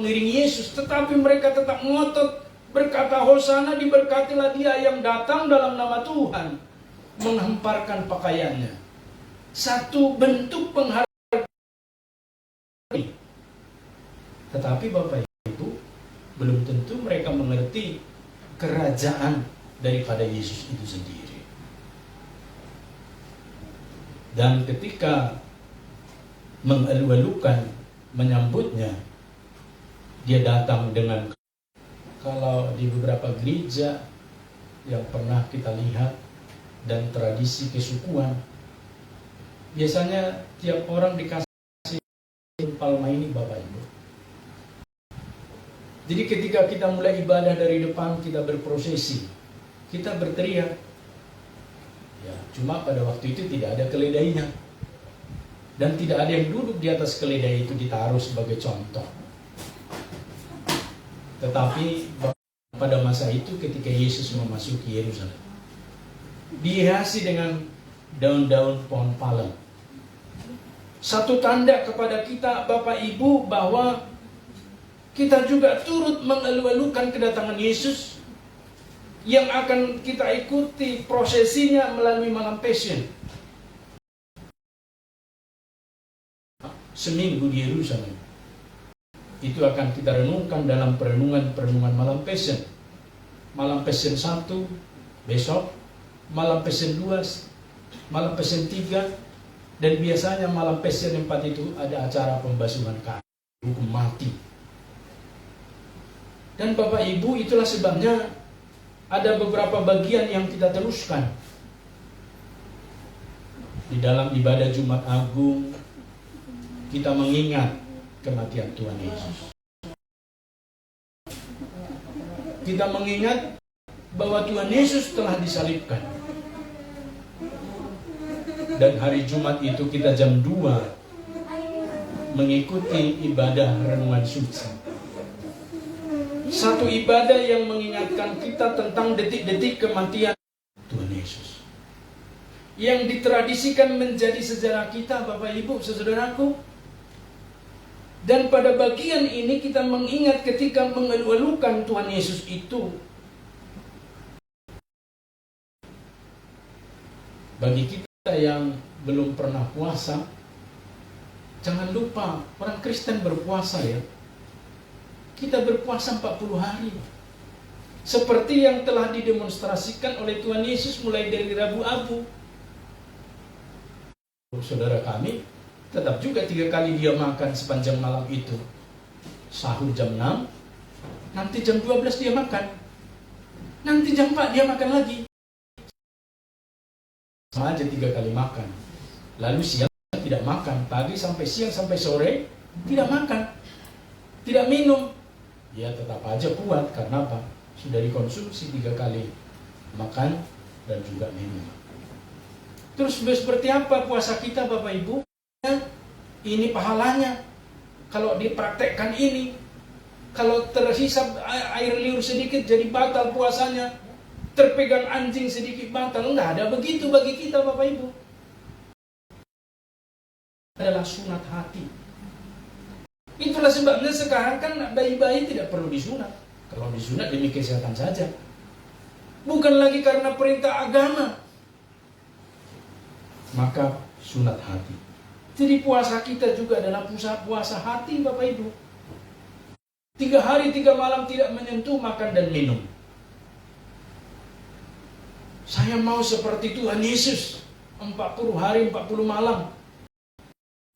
mengiringi Yesus, tetapi mereka tetap ngotot berkata, Hosana, diberkatilah dia yang datang dalam nama Tuhan, menghamparkan pakaiannya. Satu bentuk penghargaan. Tetapi Bapak Ibu, belum tentu mereka mengerti kerajaan daripada Yesus itu sendiri. Dan ketika mengeluh-elukan menyambutnya, dia datang dengan, kalau di beberapa gereja yang pernah kita lihat dan tradisi kesukuan, biasanya tiap orang dikasih palma ini Bapak Ibu. Jadi ketika kita mulai ibadah dari depan, kita berprosesi, kita berteriak. Ya, cuma pada waktu itu tidak ada keledainya. Dan tidak ada yang duduk di atas keledai itu ditaruh sebagai contoh. Tetapi pada masa itu ketika Yesus memasuki Yerusalem, dihiasi dengan daun-daun pohon palem. Satu tanda kepada kita Bapak Ibu bahwa kita juga turut mengeluh-elukan kedatangan Yesus yang akan kita ikuti prosesinya melalui malam Passion. Seminggu di Yerusalem. Itu akan kita renungkan dalam perenungan malam Passion. Malam Passion 1 besok, malam Passion 2, malam Passion 3, dan biasanya malam Passion 4 itu ada acara pembasuhan kaki, hukum mati. Dan Bapak Ibu, itulah sebabnya ada beberapa bagian yang kita teruskan. Di dalam ibadah Jumat Agung, kita mengingat kematian Tuhan Yesus. Kita mengingat bahwa Tuhan Yesus telah disalibkan. Dan hari Jumat itu kita jam 2 mengikuti ibadah renungan suci. Satu ibadah yang mengingatkan kita tentang detik-detik kematian Tuhan Yesus, yang ditradisikan menjadi sejarah kita Bapak Ibu Saudaraku. Dan pada bagian ini kita mengingat ketika mengeluh-elukan Tuhan Yesus itu. Bagi kita yang belum pernah puasa, jangan lupa orang Kristen berpuasa ya. Kita berpuasa 40 hari. Seperti yang telah didemonstrasikan oleh Tuhan Yesus mulai dari Rabu Abu. Saudara kami, Tetap juga 3 kali dia makan sepanjang malam itu. Sahur jam 6, nanti jam 12 dia makan. Nanti jam 4 dia makan lagi. Sama aja 3 kali makan. Lalu siang tidak makan, pagi sampai siang sampai sore tidak makan, tidak minum. Ya tetap aja kuat, karena apa? Sudah dikonsumsi 3 kali makan dan juga minum. Terus seperti apa puasa kita Bapak Ibu? Ini pahalanya. Kalau dipraktekkan ini, kalau terhisap air liur sedikit jadi batal puasanya, terpegang anjing sedikit batal. Enggak ada begitu bagi kita Bapak Ibu. Adalah sunat hati. Itulah sebabnya sekarang kan bayi-bayi tidak perlu disunat. Kalau disunat demi kesehatan saja, bukan lagi karena perintah agama. Maka sunat hati. Jadi puasa kita juga adalah puasa hati Bapak Ibu. 3 hari 3 malam tidak menyentuh makan dan minum. Saya mau seperti Tuhan Yesus, 40 hari 40 malam.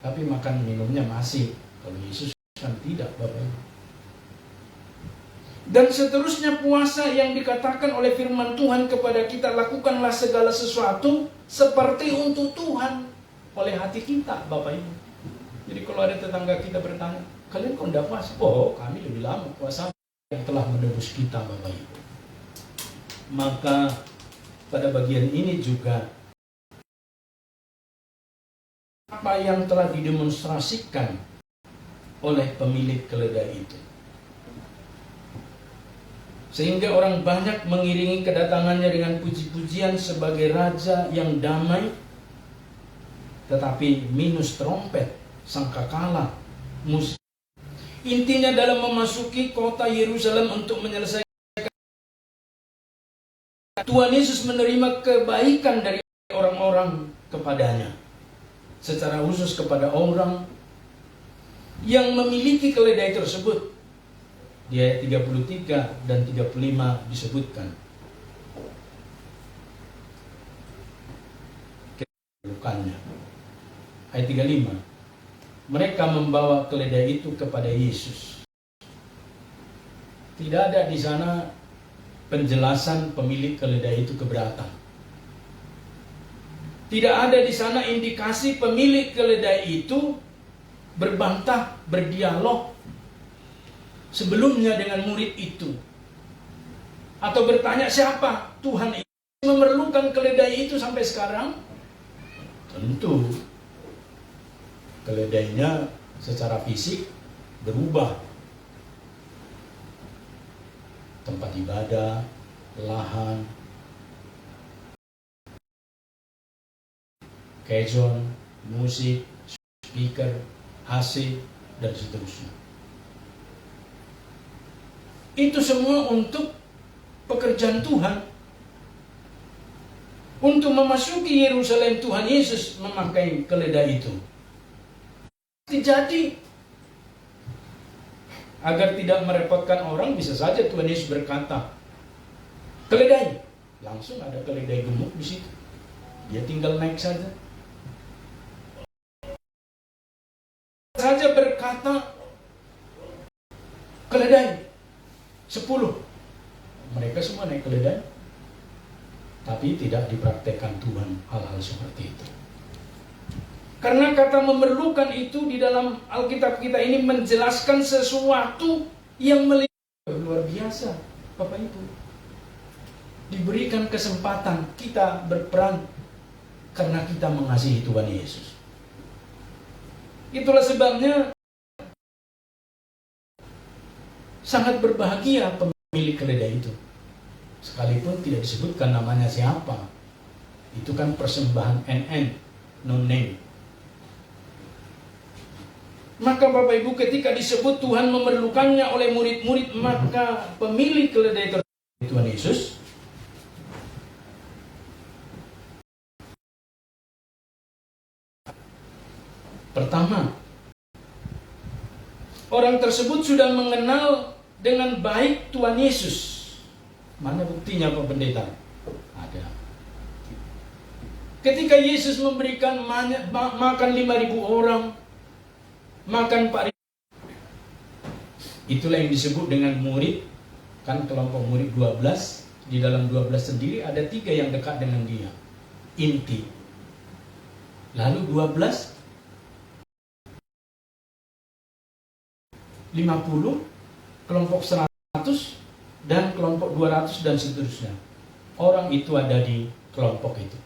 Tapi makan minumnya masih. Kalau Yesus kan tidak Bapak Ibu. Dan seterusnya puasa yang dikatakan oleh firman Tuhan kepada kita, lakukanlah segala sesuatu seperti untuk Tuhan oleh hati kita Bapak Ibu. Jadi kalau ada tetangga kita bertanya, kalian kok enggak puasa? Oh, kami lebih lama puasa, yang telah menebus kita Bapak Ibu. Maka pada bagian ini juga apa yang telah didemonstrasikan oleh pemilik keledai itu, sehingga orang banyak mengiringi kedatangannya dengan puji-pujian sebagai raja yang damai, tetapi minus trompet, sangkakala, musik. Intinya dalam memasuki kota Yerusalem untuk menyelesaikan, Tuhan Yesus menerima kebaikan dari orang-orang kepadanya, secara khusus kepada orang yang memiliki keledai tersebut. Di ayat 33 dan 35 disebutkan kedudukannya. Ayat 35, mereka membawa keledai itu kepada Yesus. Tidak ada di sana penjelasan pemilik keledai itu keberatan. Tidak ada di sana indikasi pemilik keledai itu berbantah, berdialog sebelumnya dengan murid itu, atau bertanya siapa Tuhan itu memerlukan keledai itu sampai sekarang. Tentu keledainya secara fisik berubah, tempat ibadah, lahan, kejon, musik, speaker, AC, dan seterusnya. Itu semua untuk pekerjaan Tuhan. Untuk memasuki Yerusalem, Tuhan Yesus memakai keledai itu. Jadi, agar tidak merepotkan orang, bisa saja Tuhan Yesus berkata, keledai. Langsung ada keledai gemuk di situ. Dia tinggal naik saja. Saja berkata, keledai 10. Mereka semua naik keledai. Tapi tidak dipraktekkan Tuhan hal-hal seperti itu. Karena kata memerlukan itu di dalam Alkitab kita ini menjelaskan sesuatu yang luar biasa, Bapak Ibu. Diberikan kesempatan kita berperan karena kita mengasihi Tuhan Yesus. Itulah sebabnya sangat berbahagia pemilik keledai itu. Sekalipun tidak disebutkan namanya siapa. Itu kan persembahan NN, non name. Maka Bapak Ibu, ketika disebut Tuhan memerlukannya oleh murid-murid, maka pemilik keledai tersebut Tuhan Yesus pertama, orang tersebut sudah mengenal dengan baik Tuhan Yesus. Mana buktinya Pak Pendeta? Ada. Ketika Yesus memberikan makan 5.000 orang, makan 4.000, itulah yang disebut dengan murid. Kan kelompok murid 12, di dalam 12 sendiri ada 3 yang dekat dengan dia, inti. Lalu 12, 50, kelompok 100, dan kelompok 200 dan seterusnya. Orang itu ada di kelompok itu.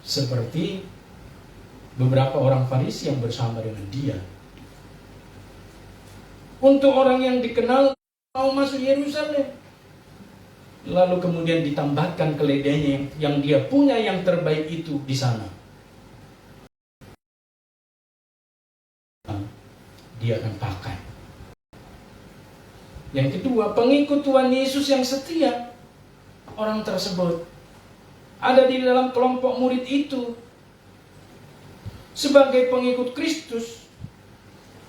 Seperti beberapa orang Farisi yang bersama dengan dia. Untuk orang yang dikenal mau masuk Yerusalem, lalu kemudian ditambahkan keledainya yang dia punya yang terbaik itu di sana, dia akan pakai. Yang kedua, pengikut Tuhan Yesus yang setia, orang tersebut ada di dalam kelompok murid itu. Sebagai pengikut Kristus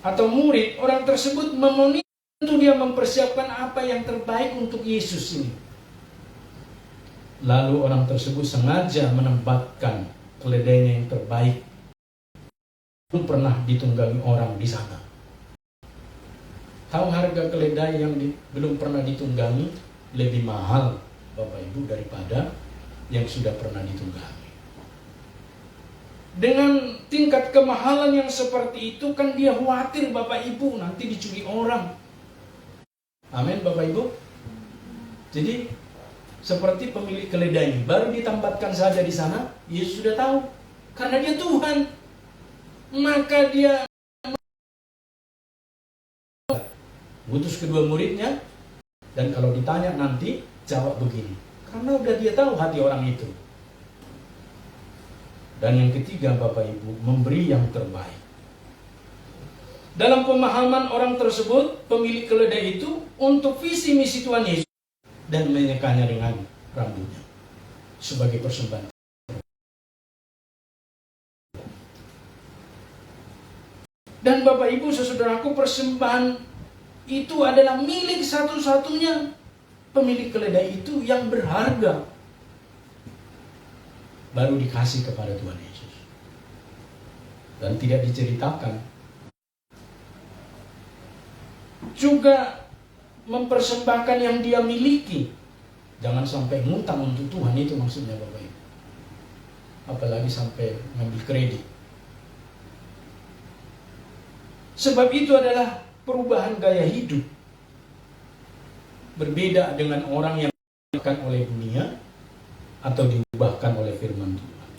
atau murid, orang tersebut memenuhi, tentu dia mempersiapkan apa yang terbaik untuk Yesus ini. Lalu orang tersebut sengaja menempatkan keledainya yang terbaik. Belum pernah ditunggangi orang di sana. Tahu harga keledai yang belum pernah ditunggangi lebih mahal, Bapak Ibu, daripada yang sudah pernah ditunggangi. Dengan tingkat kemahalan yang seperti itu, kan dia khawatir, Bapak Ibu, nanti dicuri orang. Amin, Bapak Ibu. Jadi seperti pemilik keledai ini, baru ditempatkan saja di sana, Yesus sudah tahu, karena dia Tuhan, maka dia utus kedua muridnya, dan kalau ditanya nanti jawab begini, karena udah dia tahu hati orang itu. Dan yang ketiga, Bapak Ibu, memberi yang terbaik. Dalam pemahaman orang tersebut, pemilik keledai itu untuk visi misi Tuhan Yesus dan menyekanya dengan rambutnya sebagai persembahan. Dan Bapak Ibu, saudaraku, persembahan itu adalah milik satu-satunya pemilik keledai itu yang berharga, baru dikasih kepada Tuhan Yesus. Dan tidak diceritakan juga mempersembahkan yang dia miliki. Jangan sampai ngutang untuk Tuhan, itu maksudnya Bapak Ibu. Apalagi sampai ngambil kredit. Sebab itu adalah perubahan gaya hidup. Berbeda dengan orang yang diubahkan oleh dunia atau diubahkan oleh firman Tuhan.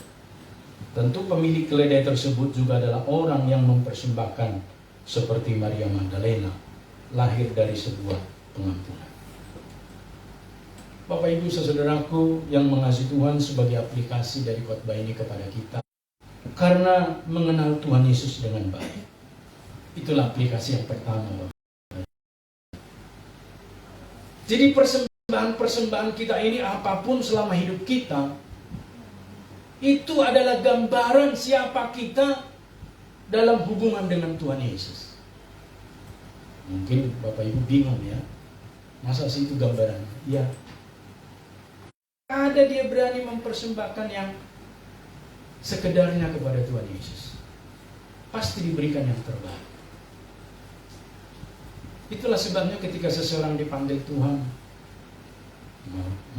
Tentu pemilik keledai tersebut juga adalah orang yang mempersembahkan seperti Maria Magdalena, lahir dari sebuah pengampunan. Bapak Ibu saudaraku yang mengasihi Tuhan, sebagai aplikasi dari khotbah ini kepada kita, karena mengenal Tuhan Yesus dengan baik. Itulah aplikasi yang pertama. Jadi persembahan kita ini, apapun selama hidup kita, itu adalah gambaran siapa kita dalam hubungan dengan Tuhan Yesus. Mungkin Bapak Ibu bingung ya, masa sih itu gambaran? Ya, ada dia berani mempersembahkan yang sekedarnya kepada Tuhan Yesus, pasti diberikan yang terbaik. Itulah sebabnya ketika seseorang dipanggil Tuhan,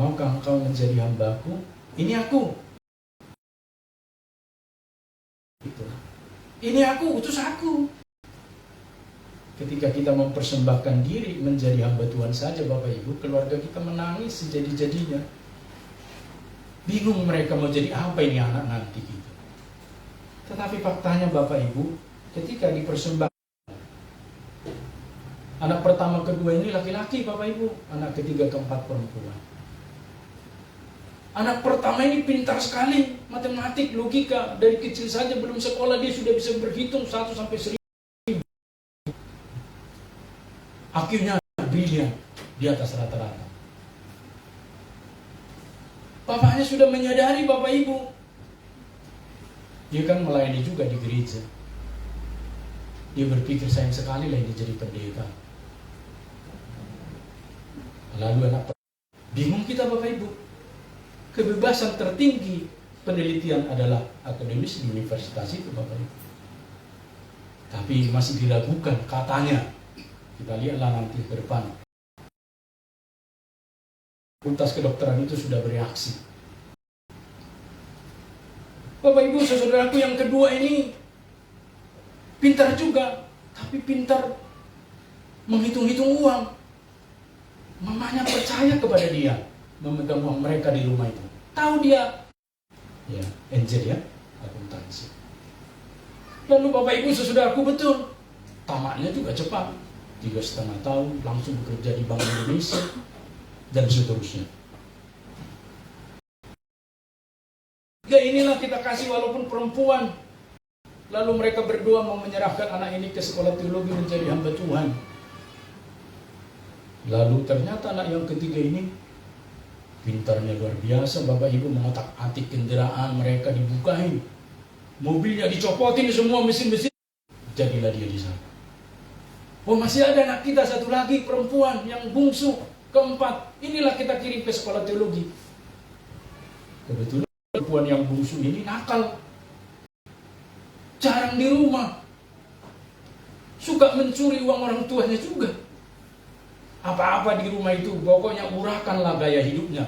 maukah engkau menjadi hamba-Ku? Ini aku. Itulah. Ini aku, utus aku. Ketika kita mempersembahkan diri menjadi hamba Tuhan saja, Bapak Ibu, keluarga kita menangis sejadi-jadinya. Bingung mereka mau jadi apa ini anak nanti gitu. Tetapi faktanya Bapak Ibu, ketika dipersembahkan, anak pertama kedua ini laki-laki Bapak Ibu, anak ketiga keempat perempuan. Anak pertama ini pintar sekali, matematik, logika, dari kecil saja belum sekolah dia sudah bisa berhitung 1 sampai 1000. IQ-nya brilian, di atas rata-rata. Bapaknya sudah menyadari Bapak Ibu, dia kan melayani juga di gereja. Dia berpikir sayang sekali lah ini jadi pendeta. Lalu anak bingung kita Bapak Ibu. kebebasan tertinggi penelitian adalah akademis di universitas itu Bapak Ibu. Tapi masih diragukan katanya. Kita lihatlah nanti ke depan. Fakultas kedokteran itu sudah bereaksi. Bapak Ibu saudaraku, yang kedua ini pintar juga, tapi pintar menghitung-hitung uang. Mamanya percaya kepada dia memegang uang mereka di rumah itu. Tahu dia, ya, angel ya, akuntansi. Lalu Bapak Ibu saudaraku, betul, tamatnya juga cepat, 3,5 tahun langsung bekerja di Bank Indonesia dan seterusnya. Ya inilah kita kasih walaupun perempuan. Lalu mereka berdua mau menyerahkan anak ini ke sekolah teologi menjadi hamba Tuhan. Lalu ternyata anak yang ketiga ini pintarnya luar biasa. Bapak Ibu mengotak-atik kendaraan mereka, dibukain, mobilnya dicopotin semua mesin-mesin. Jadilah dia di sana. Oh, masih ada anak kita satu lagi perempuan yang bungsu, keempat. Inilah kita kirim ke sekolah teologi. Kebetulan perempuan yang bungsu ini nakal, jarang di rumah, suka mencuri uang orang tuanya juga. Apa-apa di rumah itu, pokoknya urahkanlah gaya hidupnya.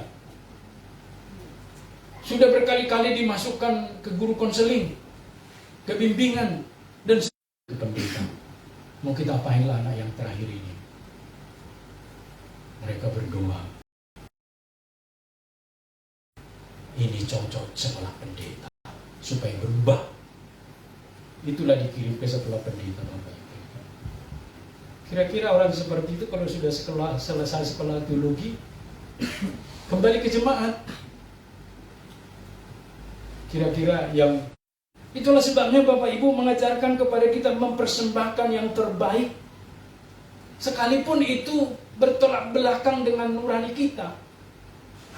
Sudah berkali-kali dimasukkan ke guru konseling, ke bimbingan, dan ke pendeta. Mau kita apainlah anak yang terakhir ini? Mereka berdoa, ini cocok sekolah pendeta, supaya berubah. Itulah dikirim ke sekolah pendeta Bapak Ibu. Kira-kira orang seperti itu kalau sudah selesai sekolah teologi, kembali ke jemaat. Kira-kira yang itulah sebabnya Bapak Ibu mengajarkan kepada kita mempersembahkan yang terbaik. Sekalipun itu bertolak belakang dengan nurani kita,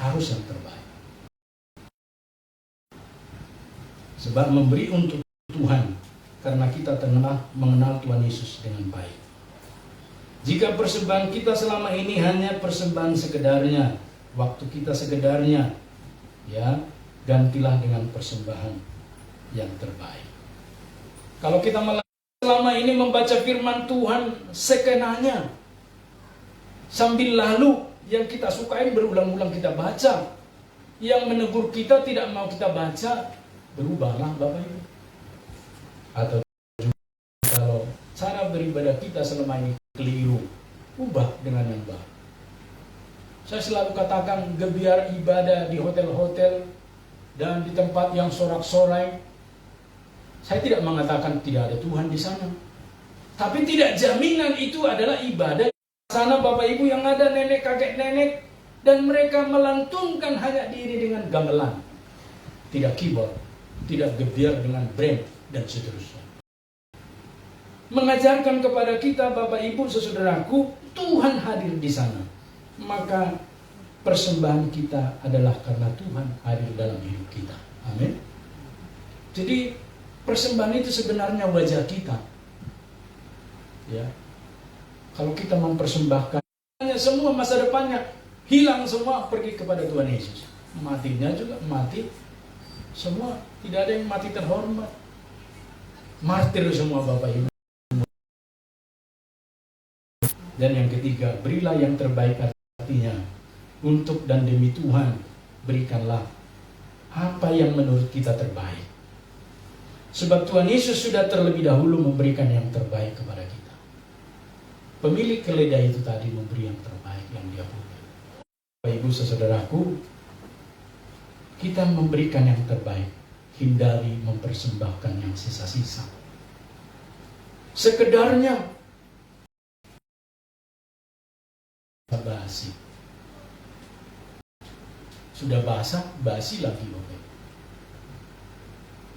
harus yang terbaik. Sebab memberi untuk Tuhan, karena kita mengenal Tuhan Yesus dengan baik. Jika persembahan kita selama ini hanya persembahan sekedarnya, waktu kita sekedarnya, ya, gantilah dengan persembahan yang terbaik. Kalau kita selama ini membaca firman Tuhan sekenanya, sambil lalu yang kita sukai berulang-ulang kita baca, yang menegur kita tidak mau kita baca, berubahlah Bapak Ibu. Atau kalau cara beribadah kita selama ini keliru, ubah dengan yang baik. Saya selalu katakan, gebiar ibadah di hotel-hotel dan di tempat yang sorak-sorai. Saya tidak mengatakan tidak ada Tuhan di sana, tapi tidak jaminan itu adalah ibadah. Sana Bapak Ibu yang ada nenek kakek nenek, dan mereka melantungkan hanya diri dengan gamelan, tidak keyboard, tidak gebiar dengan brand dan seterusnya. Mengajarkan kepada kita Bapak Ibu saudaraku, Tuhan hadir di sana. Maka persembahan kita adalah karena Tuhan hadir dalam hidup kita. Amin. Jadi persembahan itu sebenarnya wajah kita. Ya. Kalau kita mempersembahkan semua masa depannya hilang semua, pergi kepada Tuhan Yesus. Matinya juga mati semua, tidak ada yang mati terhormat. Martir semua Bapak Ibu. Dan yang ketiga, berilah yang terbaik, artinya untuk dan demi Tuhan berikanlah apa yang menurut kita terbaik. Sebab Tuhan Yesus sudah terlebih dahulu memberikan yang terbaik kepada kita. Pemilik keledai itu tadi memberi yang terbaik yang dia punya. Bapak Ibu saudaraku, kita memberikan yang terbaik, hindari mempersembahkan yang sisa-sisa. Sekedarnya basi. Sudah basah, basi lagi Bapak.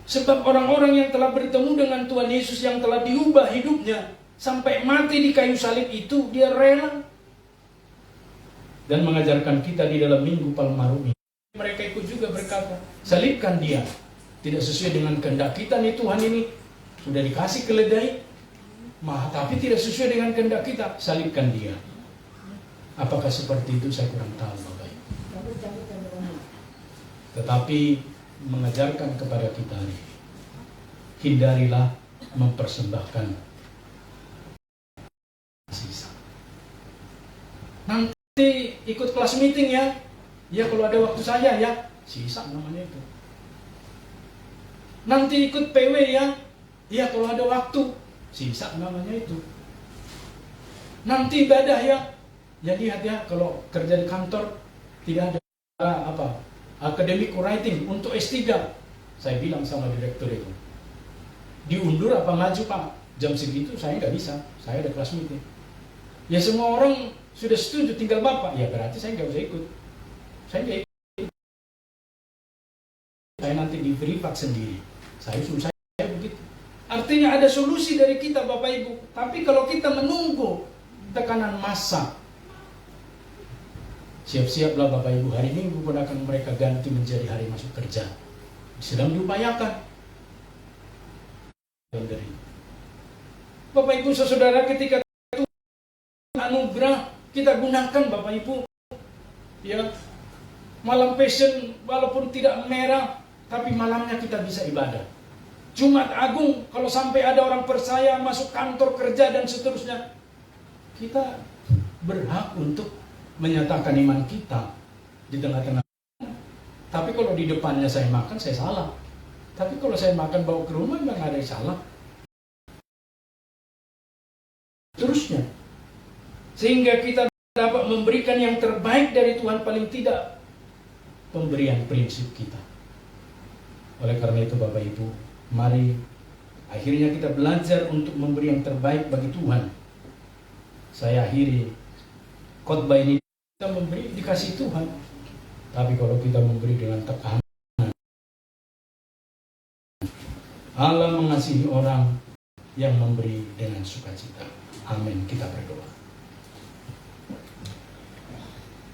Sebab orang-orang yang telah bertemu dengan Tuhan Yesus, yang telah diubah hidupnya sampai mati di kayu salib itu, dia rela. Dan mengajarkan kita di dalam Minggu Palmarum ini, mereka ikut juga berkata, salibkan dia. Tidak sesuai dengan kehendak kita nih Tuhan ini, sudah dikasih keledai, tapi tidak sesuai dengan kehendak kita, salibkan dia. Apakah seperti itu saya kurang tahu Bapak Ibu. tetapi mengajarkan kepada kita hari ini, hindarilah mempersembahkan sisa. Nanti ikut kelas meeting ya, ya kalau ada waktu saya ya, sisa namanya itu. Nanti ikut PW ya, ya kalau ada waktu, sisa namanya itu. Nanti ibadah ya, ya lihat ya kalau kerja di kantor tidak ada academic writing untuk S3. Saya bilang sama direktur itu, diundur apa maju Pak? Jam segitu saya nggak bisa, saya ada kelas meeting. Ya semua orang sudah setuju, tinggal Bapak, ya berarti saya nggak usah ikut. Saya nggak ikut. Saya nanti diberi vak sendiri. Saya susah begitu. Artinya ada solusi dari kita Bapak Ibu. Tapi kalau kita menunggu tekanan massa, siap-siaplah Bapak Ibu, hari Minggu pun akan mereka ganti menjadi hari masuk kerja. Sedang diupayakan. Bapak Ibu saudara, ketika anugerah kita gunakan Bapak Ibu, ya malam passion walaupun tidak merah, tapi malamnya kita bisa ibadah. Jumat Agung kalau sampai ada orang percaya masuk kantor kerja dan seterusnya, kita berhak untuk menyatakan iman kita di tengah-tengah. Tapi kalau di depannya saya makan, saya salah. Tapi kalau saya makan bawa ke rumah, memang ada yang salah. Terusnya, sehingga kita dapat memberikan yang terbaik dari Tuhan, paling tidak pemberian prinsip kita. Oleh karena itu Bapak Ibu, mari akhirnya kita belajar untuk memberi yang terbaik bagi Tuhan. Saya akhiri khotbah ini, kita memberi dikasih Tuhan. Tapi kalau kita memberi dengan tekanan, Allah mengasihi orang yang memberi dengan sukacita. Amin. Kita berdoa.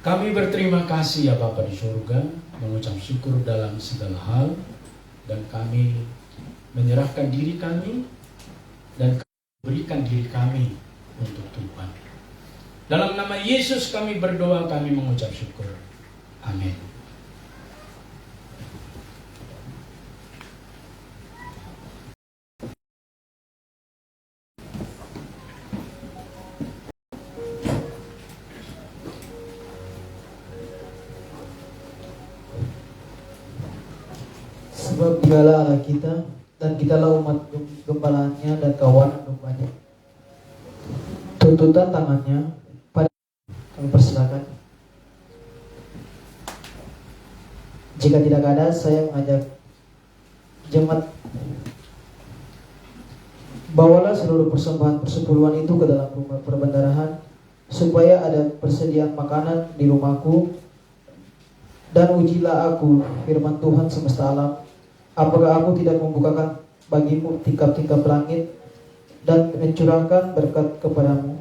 Kami berterima kasih ya Bapa di surga, mengucap syukur dalam segala hal, dan kami menyerahkan diri kami dan berikan diri kami untuk Tuhan. Dalam nama Yesus kami berdoa, kami mengucap syukur. Amin. Sebab dialah Allah kita, dan kitalah umat gembalaannya dan kawanan dombanya. Tuntutan tangannya pada kami persilakan. Jika tidak ada, saya mengajak jemaat, bawalah seluruh persembahan persepuluhan itu ke dalam rumah perbendarahan, supaya ada persediaan makanan di rumahku, dan ujilah aku firman Tuhan semesta alam. Apakah aku tidak membukakan bagimu tingkap-tingkap langit dan mencurahkan berkat kepadamu?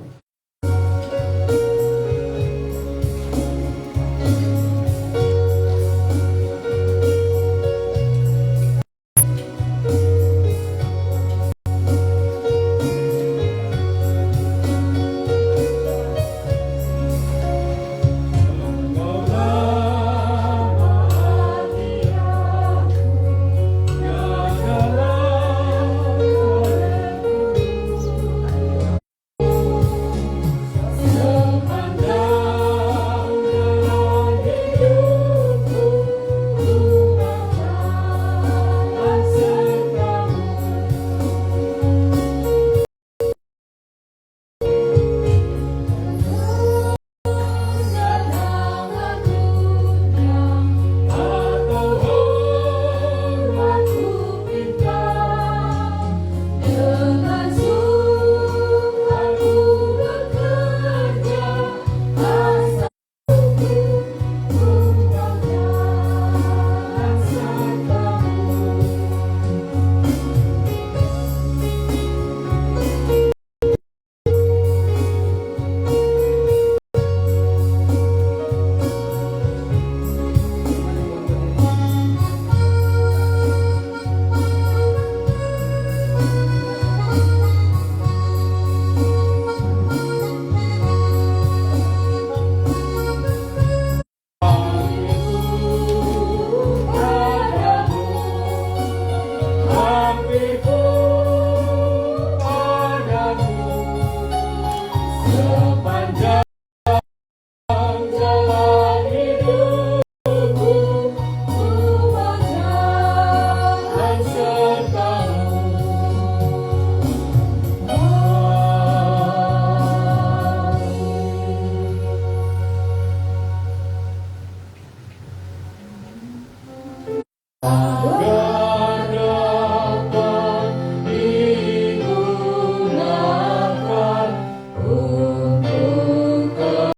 agar dapat digunakan untuk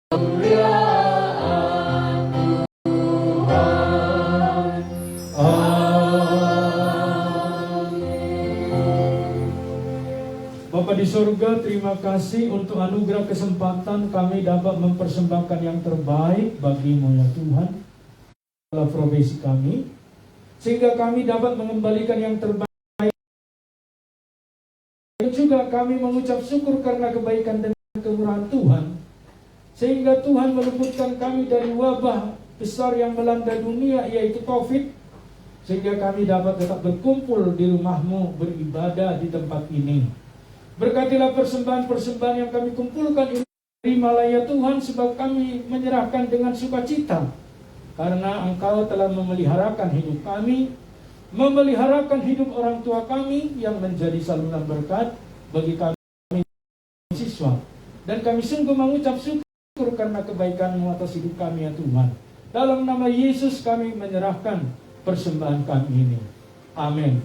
kemuliaan Tuhan. Bapa di surga, terima kasih untuk anugerah kesempatan kami dapat mempersembahkan yang terbaik bagi-Mu ya Tuhan dalam profesi kami, sehingga kami dapat mengembalikan yang terbaik. Dan juga kami mengucap syukur karena kebaikan dan kemurahan Tuhan, sehingga Tuhan meluputkan kami dari wabah besar yang melanda dunia, yaitu COVID, sehingga kami dapat tetap berkumpul di rumah-Mu, beribadah di tempat ini. Berkatilah persembahan-persembahan yang kami kumpulkan ini, terimalah ya Tuhan, sebab kami menyerahkan dengan sukacita, karena Engkau telah memeliharakan hidup kami, memeliharakan hidup orang tua kami yang menjadi saluran berkat bagi kami siswa. Dan kami sungguh mengucap syukur karena kebaikan-Mu atas hidup kami ya Tuhan. Dalam nama Yesus kami menyerahkan persembahan kami ini. Amin.